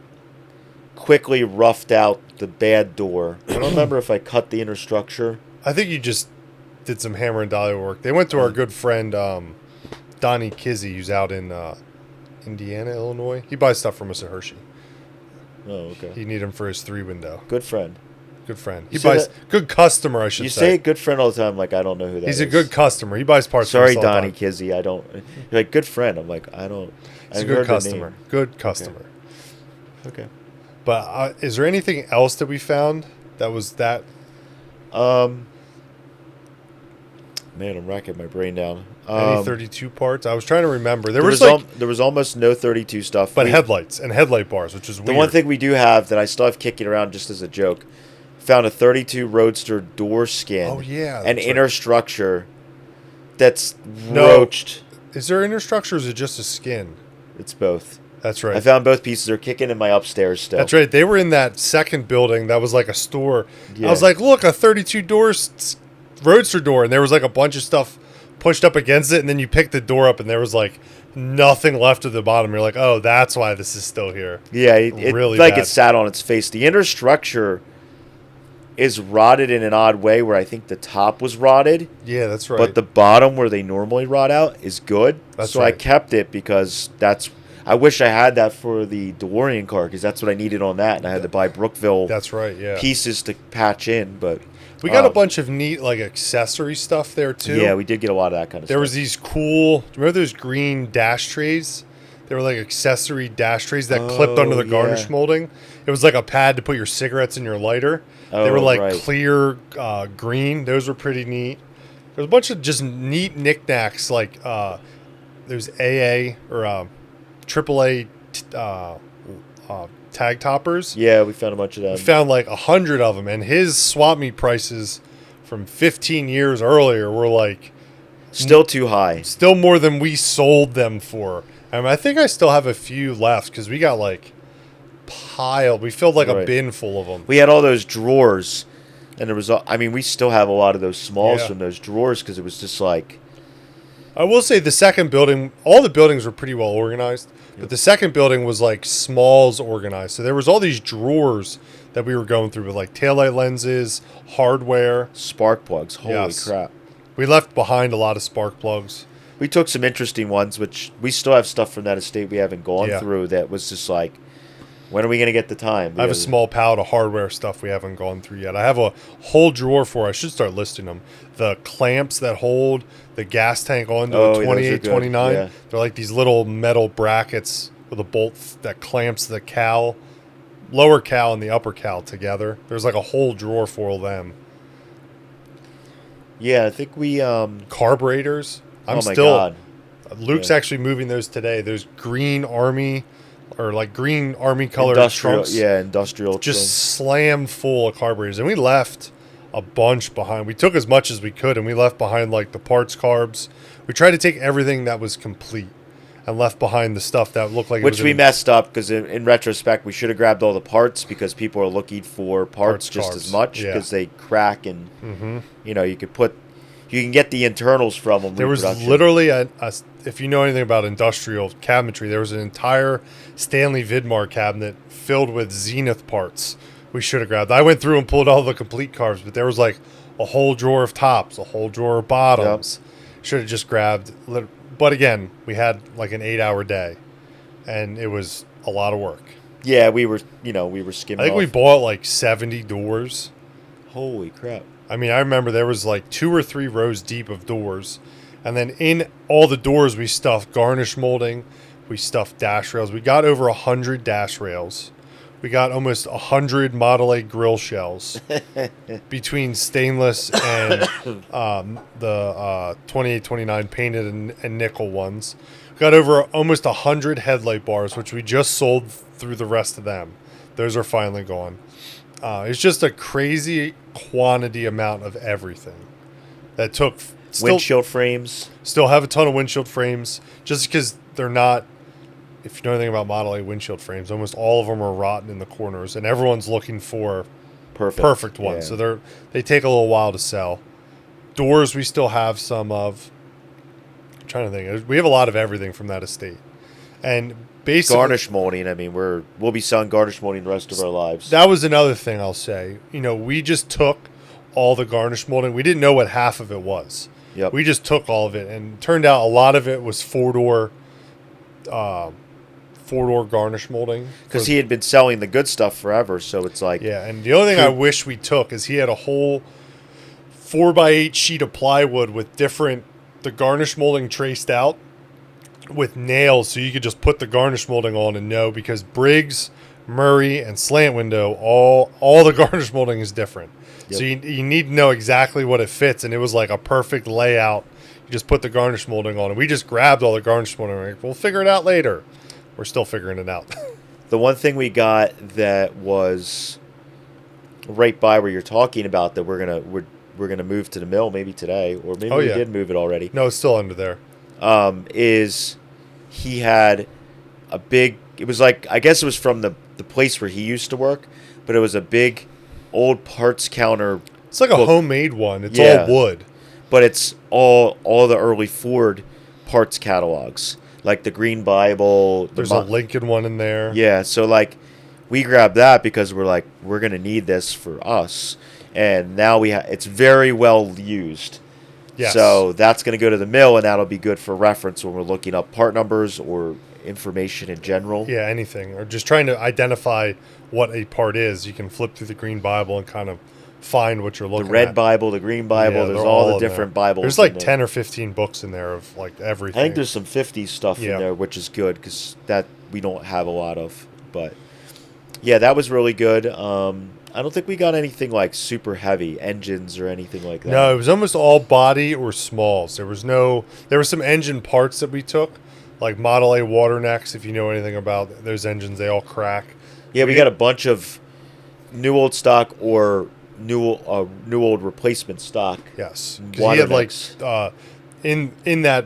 quickly roughed out the bad door. I don't remember if I cut the inner structure. I think you just did some hammer and dolly work. They went to our good friend Donnie Kizzy, who's out in Indiana, Illinois. He buys stuff from us at Hershey. Oh, okay. He need him for his 3-window. Good friend. Good friend. He You say buys good customer, I should You say. say good friend all the time. Like I don't know who that is. He's a good customer. He buys parts. Sorry, from us all the Donnie time. Kizzy. I don't. You're like good friend. I'm like I don't. He's a I've good heard the customer. name. Good customer. Okay. But is there anything else that we found that was that? Man, I'm racking my brain down. Any 32 parts? I was trying to remember. There There was was like, there was almost no 32 stuff. but We- headlights and headlight bars, which is The weird. one thing we do have that I still have kicking around just as a joke, found a 32 Roadster door skin. Oh, yeah, An that's inner right. structure that's No. roached. Is there inner structure or is it just a skin? It's both. That's right. I found both pieces. They're kicking in my upstairs still. That's right. They were in that second building that was like a store. Yeah. I was like, look, a 32 doors Roadster door. And there was like a bunch of stuff pushed up against it. And then you picked the door up and there was like nothing left at the bottom. You're like, oh, that's why this is still here. Yeah, it Really like bad. it sat on its face. The inner structure is rotted in an odd way where I think the top was rotted, Yeah, that's right. but the bottom where they normally rot out is good. That's so I right. kept it because I wish I had that for the DeLorean car because that's what I needed on that, and I had to buy Brookville that's right. Yeah. pieces to patch in. But We got a bunch of neat like accessory stuff there too. yeah, we did get a lot of that kind of There stuff. was these cool. Remember those green dash trays? They were like accessory dash trays that clipped under the yeah. garnish molding. It was like a pad to put your cigarettes in your lighter. They were Oh, like right. clear green. Those were pretty neat. There's a bunch of just neat knickknacks like there's AA or AAA tag toppers. Yeah, we found a bunch of them. We found like 100 of them, and his swap meet prices from 15 years earlier were like Still too high. still more than we sold them for. I think I still have a few left because we got like piled. We filled like a Right. bin full of them. We had all those drawers, and there was. I mean, we still have a lot of those smalls Yeah. from those drawers because it was just like. I will say the second building, all the buildings were pretty well organized, but the second building was like smalls organized. So there was all these drawers that we were going through with like taillight lenses, hardware. Spark plugs. Holy Yes. crap. We left behind a lot of spark plugs. We took some interesting ones, which we still have stuff from that estate we haven't gone Yeah. through that was just like, When are we going to get the time? I have a small pallet of hardware stuff we haven't gone through yet. I have a whole drawer for, I should start listing them. The clamps that hold the gas tank onto a 28, 29. Yeah. They're like these little metal brackets with a bolt that clamps the cowl, lower cowl and the upper cowl together. There's like a whole drawer for them. Yeah, I think we... Carburetors. Oh my God. Luke's actually moving those today. Those green army... or like green army colored trunks. Yeah, industrial just trunks. Slammed full of carburetors. And we left a bunch behind. We took as much as we could, and we left behind like the parts carbs. We tried to take everything that was complete and left behind the stuff that looked like Which we messed up because in retrospect, we should have grabbed all the parts because people are looking for parts just carbs. As much because they crack and, you know, you can get the internals from them. There was literally if you know anything about industrial cabinetry, there was an entire Stanley Vidmar cabinet filled with Zenith parts we should have grabbed. I went through and pulled all the complete carbs, but there was like a whole drawer of tops, a whole drawer of bottoms. Yep. Should have just grabbed. But again, we had like an 8-hour day, and it was a lot of work. Yeah, we were skimming. I think we bought like 70 doors. Holy crap. I mean, I remember there was like 2 or 3 rows deep of doors. And then in all the doors, we stuffed garnish molding. We stuffed dash rails. We got over 100 dash rails. We got almost 100 Model A grill shells between stainless and the 2829 painted and nickel ones. We got over almost 100 headlight bars, which we just sold through the rest of them. Those are finally gone. It's just a crazy quantity amount of everything that took. Windshield frames. Still have a ton of windshield frames, just because they're not. If you know anything about Model A windshield frames, almost all of them are rotten in the corners, and everyone's looking for perfect ones. Yeah. So they take a little while to sell. Doors we still have some of. I'm trying to think. We have a lot of everything from that estate, and basically garnish molding. I mean, we'll be selling garnish molding the rest of our lives. That was another thing I'll say. You know, we just took all the garnish molding. We didn't know what half of it was. Yep. We just took all of it, and it turned out a lot of it was four-door garnish molding. Because he had been selling the good stuff forever, so it's like... Yeah, and the only thing I wish we took is he had a whole 4x8 sheet of plywood with the garnish molding traced out with nails, so you could just put the garnish molding on and know, because Briggs, Murray, and Slant Window, all the garnish molding is different. Yep. So you need to know exactly what it fits, and it was like a perfect layout. You just put the garnish molding on, and we just grabbed all the garnish molding. We're like, we'll figure it out later. We're still figuring it out. The one thing we got that was right by where you're talking about that we're gonna move to the mill maybe today, or maybe we did move it already. No, it's still under there. Is he had a big... It was like, I guess it was from the place where he used to work, but it was a big old parts counter. It's like a homemade one. It's all wood. But it's all the early Ford parts catalogs. Like the Green Bible. There's a Lincoln one in there. Yeah, so like we grabbed that because we're like, we're going to need this for us. And now it's very well used. Yes. So that's going to go to the mill, and that'll be good for reference when we're looking up part numbers or information in general. Yeah, anything. Or just trying to identify what a part is. You can flip through the Green Bible and kind of find what you're looking at. The Red Bible, the Green Bible, there's all the different Bibles. There's like 10 or 15 books in there of like everything. I think there's some 50s stuff in there, which is good because that we don't have a lot of. But yeah, that was really good. I don't think we got anything like super heavy engines or anything like that. No, it was almost all body or smalls. There were some engine parts that we took, like Model A water necks. If you know anything about those engines, they all crack. Yeah, we got a bunch of new old stock or new old replacement stock. Yes, because he had like in that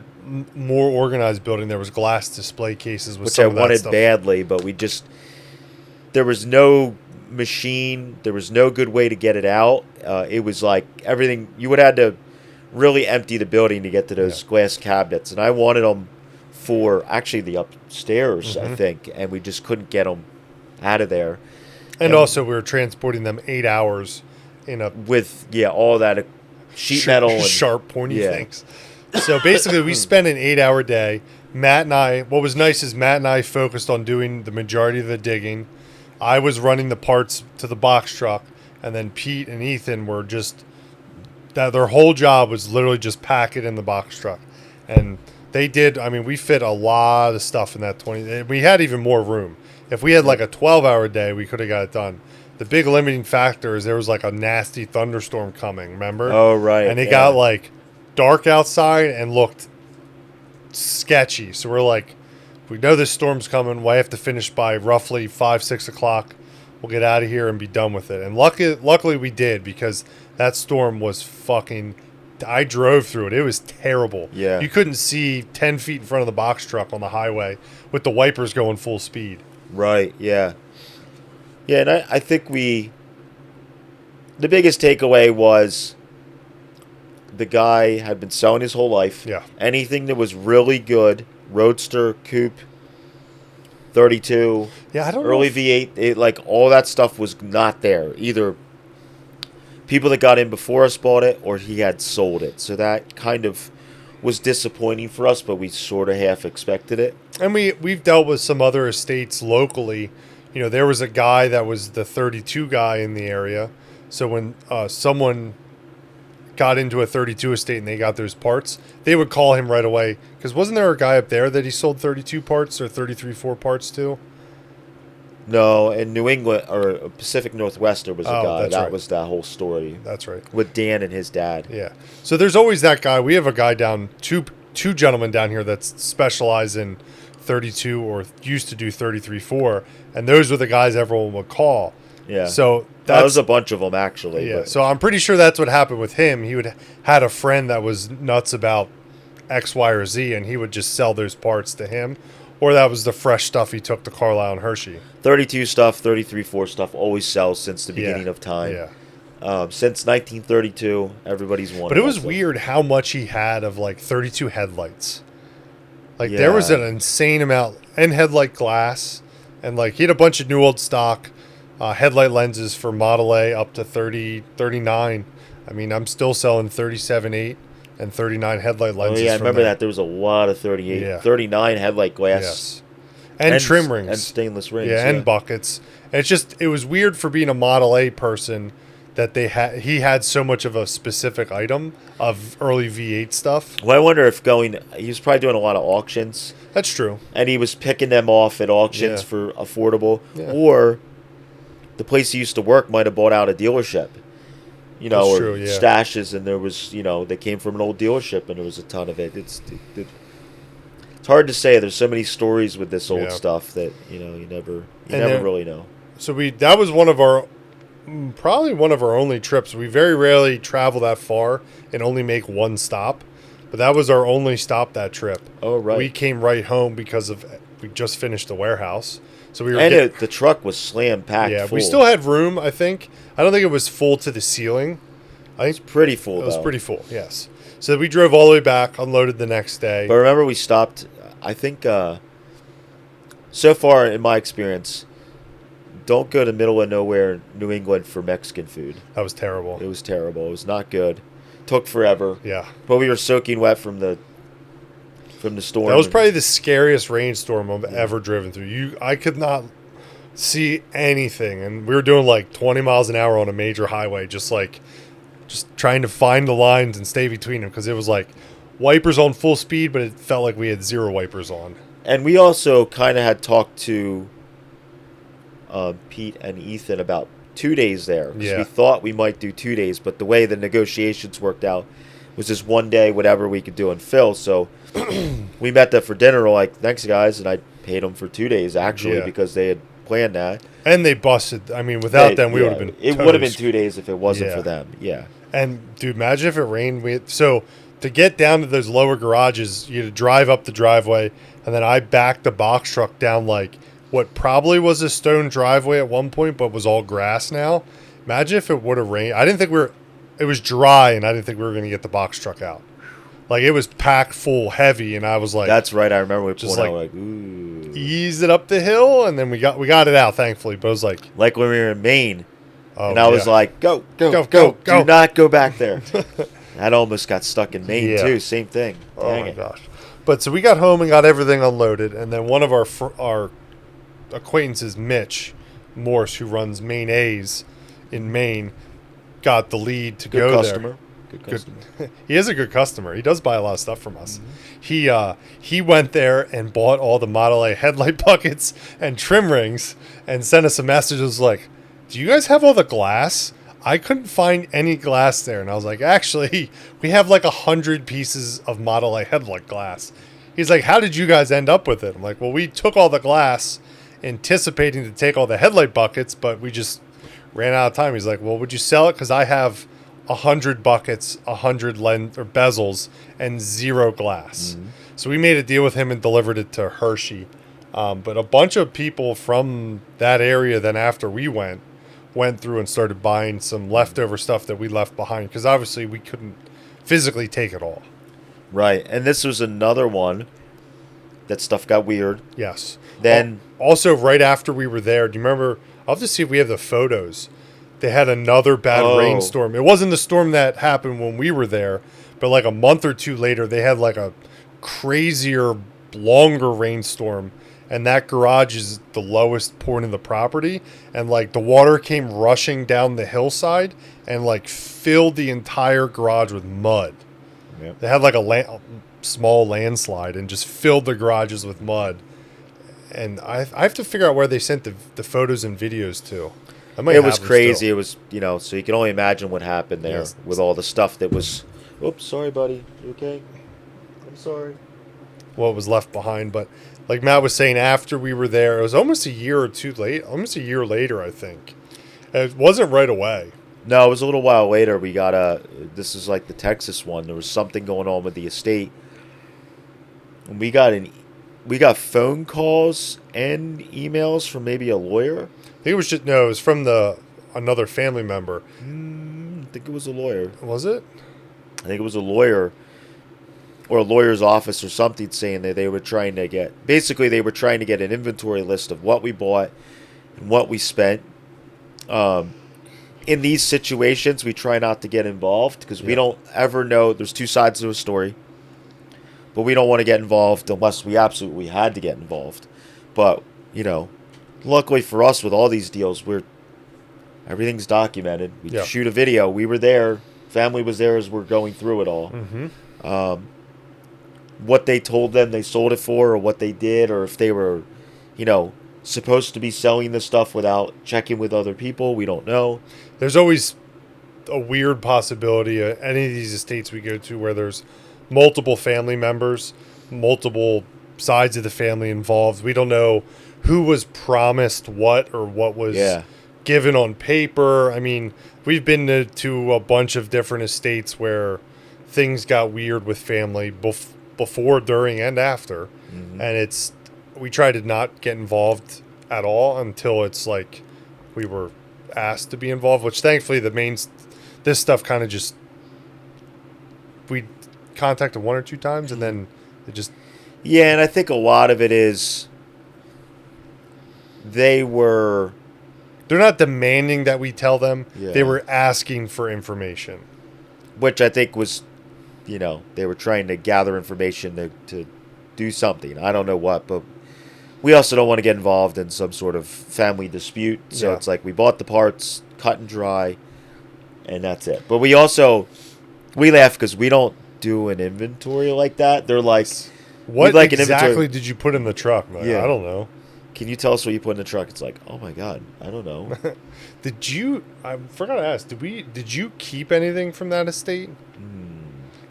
more organized building, there was glass display cases with which some I of that wanted stuff. badly, but there was no machine, there was no good way to get it out. It was like everything, you would have had to really empty the building to get to those glass cabinets, and I wanted them for actually the upstairs, I think, and we just couldn't get them out of there. And also we were transporting them 8 hours with all that sheet metal and sharp pointy things. So basically we spent an 8-hour day. Matt and I, what was nice is Matt and I focused on doing the majority of the digging. I was running the parts to the box truck, and then Pete and Ethan were just that their whole job was literally just pack it in the box truck, and they did. I mean, we fit a lot of stuff in that 20. We had even more room. If we had like a 12-hour day, we could have got it done. The big limiting factor is there was like a nasty thunderstorm coming. Remember? Oh right. And it got like dark outside and looked sketchy. So we're like, we know this storm's coming. We have to finish by roughly 5-6 o'clock. We'll get out of here and be done with it. And luckily we did, because that storm was fucking. I drove through it. It was terrible. Yeah. You couldn't see 10 feet in front of the box truck on the highway with the wipers going full speed. Right. Yeah. Yeah, and I think the biggest takeaway was the guy had been selling his whole life. Yeah. Anything that was really good, Roadster, Coupe, 32, Yeah, I don't early know. V8, like all that stuff was not there. Either people that got in before us bought it, or he had sold it. So that kind of was disappointing for us, but we sort of half expected it. And we've dealt with some other estates locally. You know, there was a guy that was the 32 guy in the area. So when someone got into a 32 estate and they got those parts, they would call him right away. Because wasn't there a guy up there that he sold 32 parts or 33-4 parts to? No, in New England, or Pacific Northwest, there was a guy. That's That right. was that whole story. That's right. With Dan and his dad. Yeah. So there's always that guy. We have a guy down, two gentlemen down here that specialize in 32 or used to do 33-4. And those were the guys everyone would call. Yeah. So that was a bunch of them, actually. Yeah, But so I'm pretty sure that's what happened with him. He had a friend that was nuts about X, Y, or Z, and he would just sell those parts to him. Or that was the fresh stuff he took to Carlisle and Hershey. 32 stuff, 33-4 stuff always sells since the beginning of time. Yeah. Since 1932, everybody's wanted. But it was that stuff. weird how much he had of like 32 headlights. Like there was an insane amount, and headlight glass, and like he had a bunch of new old stock headlight lenses for Model A up to 30, 39. I mean, I'm still selling 37.8 and 39 headlight lenses. Oh yeah, I from remember there. that. There was a lot of 38, Yeah. 39 headlight glass. Yes. And trim rings. And stainless rings. Yeah, and buckets. And it was weird for being a Model A person that he had so much of a specific item of early V8 stuff. Well, I wonder if he was probably doing a lot of auctions. That's true. And he was picking them off at auctions Yeah. for affordable. Yeah. Or the place he used to work might have bought out a dealership. You know, That's or true, yeah. stashes, and there was, they came from an old dealership, and there was a ton of it. It's hard to say. There's so many stories with this old Yeah. stuff that you never then- really know. So that was probably one of our only trips. We very rarely travel that far and only make one stop. But that was our only stop that trip. Oh right. We came right home because we just finished the warehouse. So we were And the truck was slam packed. yeah, full. we still had room, I think. I don't think it was full to the ceiling. I think pretty full. it was though. pretty full, yes. So we drove all the way back, unloaded the next day. But remember, we stopped. I think so far in my experience, don't go to middle of nowhere, New England for Mexican food. That was terrible. It was terrible. It was not good. Took forever. Yeah. But we were soaking wet from the storm. That was probably the scariest rainstorm I've ever driven through. I could not see anything, and we were doing like 20 miles an hour on a major highway, just trying to find the lines and stay between them, because it was like wipers on full speed, but it felt like we had zero wipers on. And we also kind of had talked to Pete and Ethan about 2 days there. 'Cause Yeah. we thought we might do 2 days, but the way the negotiations worked out was just 1 day, whatever we could do and fill. So we met them for dinner. We're like, thanks, guys. And I paid them for 2 days, actually, Yeah. because they had planned that. And they busted. I mean, without them, we would have been It would have been toast. 2 days if it wasn't Yeah. for them. Yeah. And dude, imagine if it rained. So to get down to those lower garages, you had to drive up the driveway, and then I backed the box truck down like what probably was a stone driveway at one point, but was all grass now. Imagine if it would have rained. I didn't think it was dry, and I didn't think we were going to get the box truck out. Like, it was packed full, heavy, and I was like, That's right. I remember we just pulled out like- like, ooh. ease it up the hill, and then we got it out, thankfully. But it was like, Like when we were in Maine. oh, And I was yeah. like, go. Go. Do not go back there. That almost got stuck in Maine, Yeah. too. Same thing. Oh Dang my it. gosh! But so we got home and got everything unloaded, and then one of our acquaintances, Mitch, Morse, who runs Main A's in Maine, got the lead to Good go customer. there. Good customer. He is a good customer. He does buy a lot of stuff from us. He went there and bought all the Model A headlight buckets and trim rings and sent us a message. It was like, do you guys have all the glass? I couldn't find any glass there. And I was like, actually, we have like 100 pieces of Model A headlight glass. He's like, how did you guys end up with it? I'm like, well, we took all the glass anticipating to take all the headlight buckets, but we just ran out of time. He's like, well, would you sell it? Because I have 100 buckets, 100 bezels, and 0 glass. Mm-hmm. So we made a deal with him and delivered it to Hershey. But a bunch of people from that area then after we went through and started buying some leftover stuff that we left behind, because obviously we couldn't physically take it all. Right. And this was another one that stuff got weird. Yes. Then also right after we were there, do you remember? I'll have to see if we have the photos. They had another bad rainstorm. It wasn't the storm that happened when we were there, but like a month or two later, they had like a crazier, longer rainstorm. And that garage is the lowest point of the property. And like the water came rushing down the hillside and like filled the entire garage with mud. Yep. They had like a small landslide and just filled the garages with mud. And I have to figure out where they sent the photos and videos to. It was crazy. It was, so you can only imagine what happened there with all the stuff that was. Oops, sorry, buddy. You okay? I'm sorry. What was left behind. But like Matt was saying, after we were there, it was almost a year or two late. Almost a year later, I think. It wasn't right away. No, it was a little while later. We got this is like the Texas one. There was something going on with the estate. And we got phone calls and emails from maybe a lawyer. I think it was from another family member. I think it was a lawyer. Was it? I think it was a lawyer or a lawyer's office or something saying that they were trying to get an inventory list of what we bought and what we spent. In these situations, we try not to get involved because we don't ever know. There's two sides to a story. But we don't want to get involved unless we absolutely had to get involved. But, luckily for us with all these deals, everything's documented. We shoot a video. We were there. Family was there as we're going through it all. Mm-hmm. What they told them they sold it for, or what they did, or if they were, supposed to be selling this stuff without checking with other people, we don't know. There's always a weird possibility at any of these estates we go to where there's multiple family members, multiple sides of the family involved. We don't know who was promised what or what was given on paper. I mean, we've been to a bunch of different estates where things got weird with family before, during, and after. Mm-hmm. And we try to not get involved at all until it's like we were asked to be involved, which thankfully this stuff kind of just, we contacted one or two times and then it just. Yeah, and I think a lot of it is they're not demanding that we tell them. Yeah. They were asking for information. Which I think was, they were trying to gather information to do something. I don't know what, but we also don't want to get involved in some sort of family dispute. So it's like we bought the parts, cut and dry, and that's it. But we laugh because we don't do an inventory like that. They're like, what exactly did you put in the truck? Like, I don't know. Can you tell us what you put in the truck? It's like, oh my God, I don't know. I forgot to ask, did you keep anything from that estate?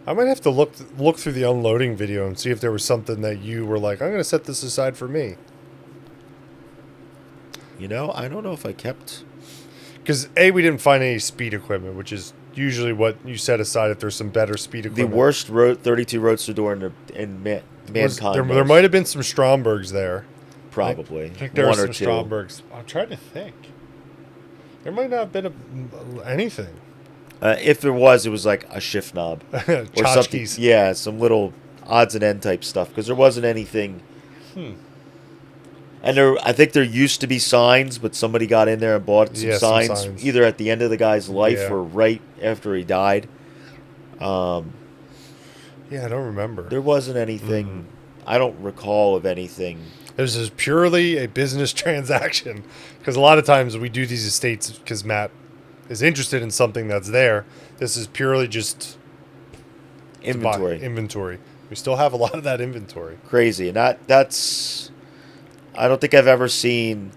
I might have to look through the unloading video and see if there was something that you were like, I'm going to set this aside for me. I don't know if I kept. Because we didn't find any speed equipment, which is usually what you set aside if there's some better speed equipment. The worst 32 Roadster door in mankind. There might have been some Strombergs there. Probably. I think there were some two. Strombergs. I'm trying to think. There might not have been anything. If there was, it was like a shift knob. Or something. Yeah, some little odds and end type stuff. Because there wasn't anything. And I think there used to be signs, but somebody got in there and bought some signs. Either at the end of the guy's life or right after he died. I don't remember. There wasn't anything. I don't recall of anything. This is purely a business transaction. Because a lot of times we do these estates because Matt is interested in something that's there. This is purely just inventory. We still have a lot of that inventory. Crazy. And that's... I don't think I've ever seen...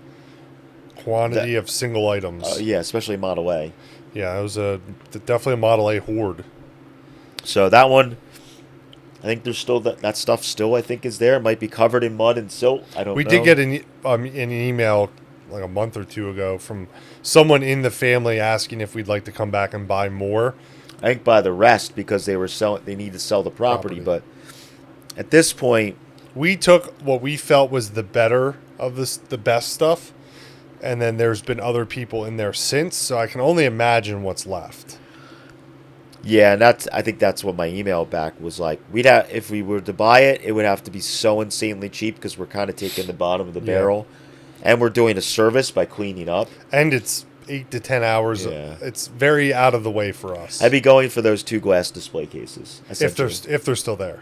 Quantity of single items. Yeah, especially Model A. Yeah, it was definitely a Model A Hoard. So that one... I think there's still that stuff still I think is there. It might be covered in mud and silt. I don't know. We did get an email like a month or two ago from someone in the family asking if we'd like to come back and buy more. I think buy the rest because they need to sell the property. But at this point, we took what we felt was the better of the best stuff, and then there's been other people in there since, so I can only imagine what's left. Yeah, and I think that's what my email back was like. If we were to buy it, it would have to be so insanely cheap because we're kind of taking the bottom of the barrel, and we're doing a service by cleaning up. And it's 8 to 10 hours. Yeah. It's very out of the way for us. I'd be going for those 2 glass display cases. If they're still there.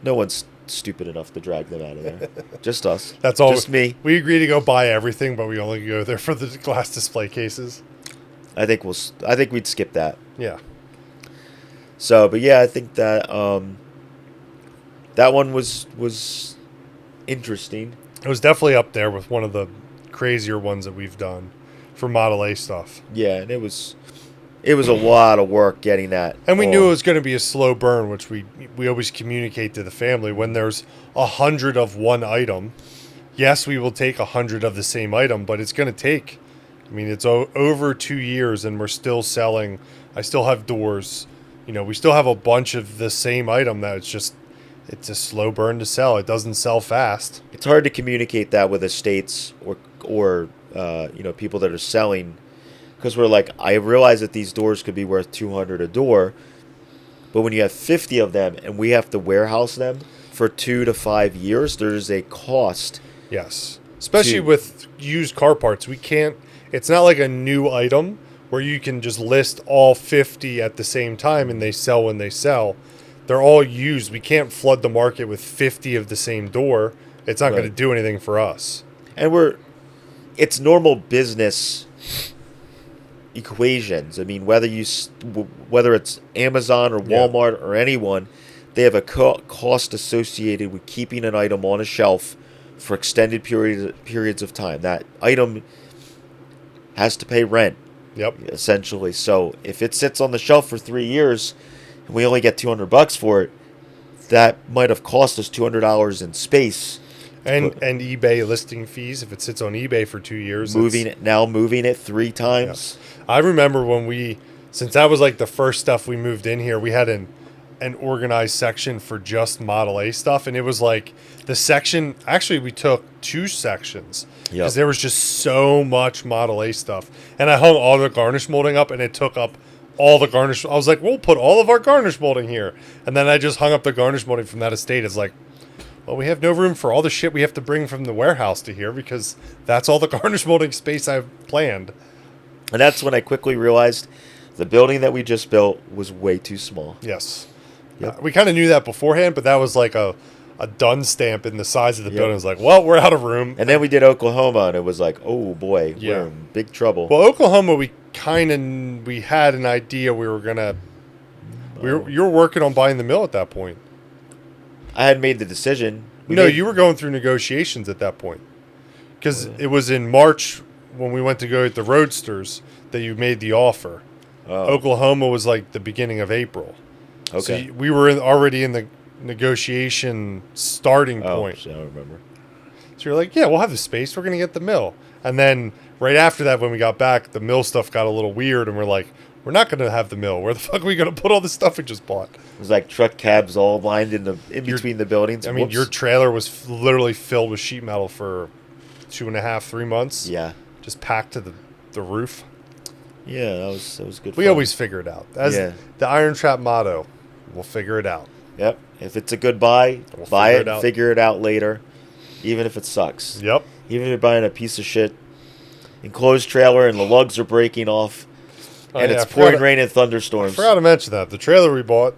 No one's stupid enough to drag them out of there. Just us. That's all. Just me. We agree to go buy everything, but we only go there for the glass display cases. I think we'd skip that. Yeah. So, but yeah, I think that that one was interesting. It was definitely up there with one of the crazier ones that we've done for Model A stuff. Yeah, and it was a lot of work getting that. And we knew it was going to be a slow burn, which we always communicate to the family. When there's 100 of one item, yes, we will take 100 of the same item, but it's going to take, I mean, it's over 2 years and we're still selling. I still have doors. You know, we still have a bunch of the same item that it's a slow burn to sell. It doesn't sell fast. It's hard to communicate that with estates or people that are selling, because we're like, I realize that these doors could be worth $200 a door, but when you have 50 of them and we have to warehouse them for 2 to 5 years, there's a cost. Yes, especially with used car parts. We can't. It's not like a new item where you can just list all 50 at the same time and they sell when they sell. They're all used. We can't flood the market with 50 of the same door. It's not going to do anything for us. And it's normal business equations. I mean, whether it's Amazon or Walmart or anyone, they have a cost associated with keeping an item on a shelf for extended periods of time. That item has to pay rent. Yep. Essentially. So if it sits on the shelf for 3 years and we only get $200 for it, that might have cost us $200 in space. And eBay listing fees if it sits on eBay for 2 years. Moving it 3 times. Yeah. I remember since that was like the first stuff we moved in here, we had an organized section for just Model A stuff, and it was like the section. Actually, we took 2 sections because there was just so much Model A stuff, and I hung all the garnish molding up, and it took up all the garnish. I was like, we'll put all of our garnish molding here, and then I just hung up the garnish molding from that estate. It's like, well, we have no room for all the shit we have to bring from the warehouse to here because that's all the garnish molding space I've planned. And that's when I quickly realized the building that we just built was way too small. Yes. Yep. We kind of knew that beforehand, but that was like a done stamp in the size of the building. It was like, well, we're out of room. And then we did Oklahoma, and it was like, oh boy, we're in big trouble. Well, Oklahoma, we had an idea we were gonna. You were working on buying the mill at that point. I had made the decision. You were going through negotiations at that point, because it was in March when we went to go at the Roadsters that you made the offer. Oklahoma was like the beginning of April. Okay. So we were already in the negotiation starting point. So I don't remember. So you're like, yeah, we'll have the space. We're going to get the mill. And then right after that, when we got back, the mill stuff got a little weird. And we're like, we're not going to have the mill. Where the fuck are we going to put all the stuff we just bought? It was like truck cabs all lined in between the buildings. I mean, your trailer was literally filled with sheet metal for 2.5, 3 months. Yeah. Just packed to the roof. Yeah, that was good. We always figure it out. As the IronTrap motto, we'll figure it out. Yep. If it's a good buy, buy it, figure it out later, even if it sucks. Yep. Even if you're buying a piece of shit enclosed trailer and the lugs are breaking off and it's pouring rain and thunderstorms. I forgot to mention that. The trailer we bought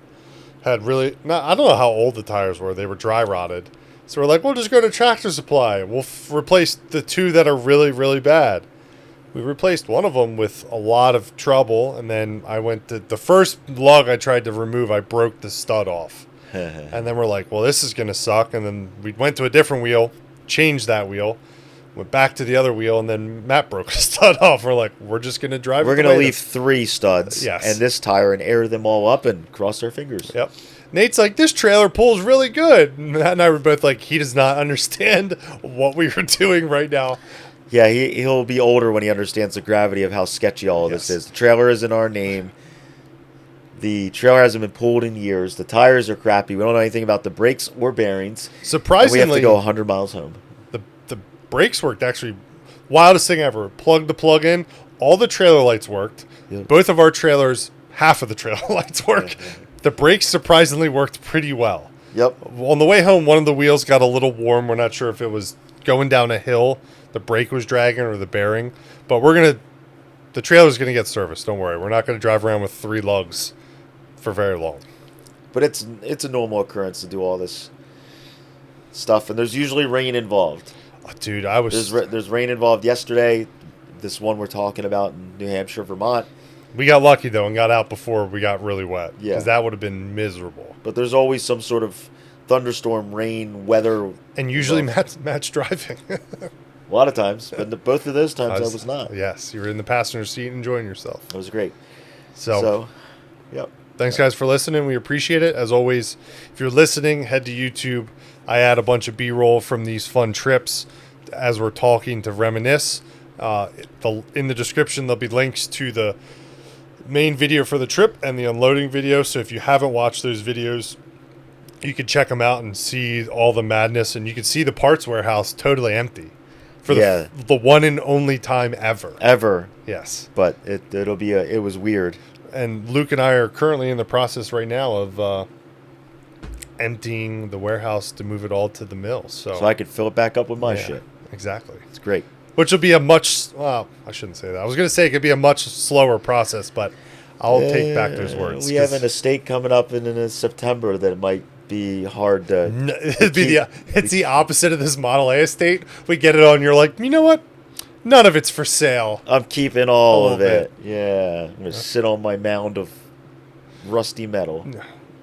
had I don't know how old the tires were. They were dry rotted. So we're like, we'll just go to Tractor Supply. We'll replace the 2 that are really, really bad. We replaced one of them with a lot of trouble, and then I went to the first lug I tried to remove. I broke the stud off, and then we're like, well, this is gonna suck. And then we went to a different wheel, changed that wheel, went back to the other wheel, and then Matt broke a stud off. We're like, we're just gonna drive. We're gonna leave 3 studs Yes. and this tire and air them all up and cross our fingers. Yep. Nate's like, this trailer pulls really good. And Matt and I were both like, he does not understand what we were doing right now. Yeah, he'll be older when he understands the gravity of how sketchy all of this is. The trailer is in our name. The trailer hasn't been pulled in years. The tires are crappy. We don't know anything about the brakes or bearings. Surprisingly, and we have to go 100 miles home. The brakes worked actually. Wildest thing ever. Plugged the plug in. All the trailer lights worked. Yep. Both of our trailers, half of the trailer lights work. The brakes surprisingly worked pretty well. Yep. On the way home, one of the wheels got a little warm. We're not sure if it was going down a hill, the brake was dragging, or the bearing. But the trailer's gonna get serviced. Don't worry. We're not gonna drive around with 3 lugs for very long. But it's a normal occurrence to do all this stuff, and there's usually rain involved. Oh, dude, I was. There's rain involved yesterday. This one we're talking about in New Hampshire, Vermont. We got lucky though and got out before we got really wet. Yeah. Because that would have been miserable. But there's always some sort of thunderstorm, rain, weather. And usually Matt's driving. A lot of times, but both of those times I was not. Yes, you were in the passenger seat enjoying yourself. It was great. So yep. Thanks, guys, for listening. We appreciate it. As always, if you're listening, head to YouTube. I add a bunch of B-roll from these fun trips as we're talking to reminisce. In the description, there'll be links to the main video for the trip and the unloading video. So if you haven't watched those videos, you can check them out and see all the madness. And you can see the parts warehouse totally empty for the one and only time ever. Ever. Yes. But it was weird. And Luke and I are currently in the process right now of emptying the warehouse to move it all to the mill. So I could fill it back up with my shit. Exactly. It's great. Which will be a much, well, I shouldn't say that. I was going to say it could be a much slower process, but I'll take back those words. We have an estate coming up in September that might be hard to... It's the opposite of this Model A estate. We get it on, you're like, you know what? None of it's for sale. I'm keeping all of it. Yeah. I'm going to sit on my mound of rusty metal.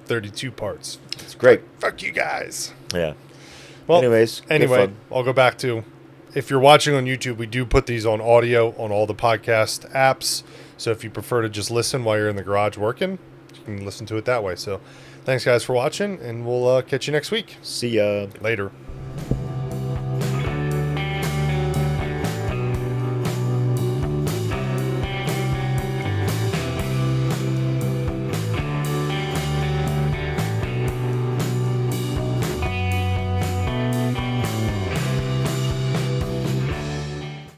32 parts. It's great. Fuck you guys. Yeah. Well, anyway, I'll go back to, if you're watching on YouTube, we do put these on audio on all the podcast apps. So if you prefer to just listen while you're in the garage working, you can listen to it that way. So thanks, guys, for watching, and we'll catch you next week. See ya. Later.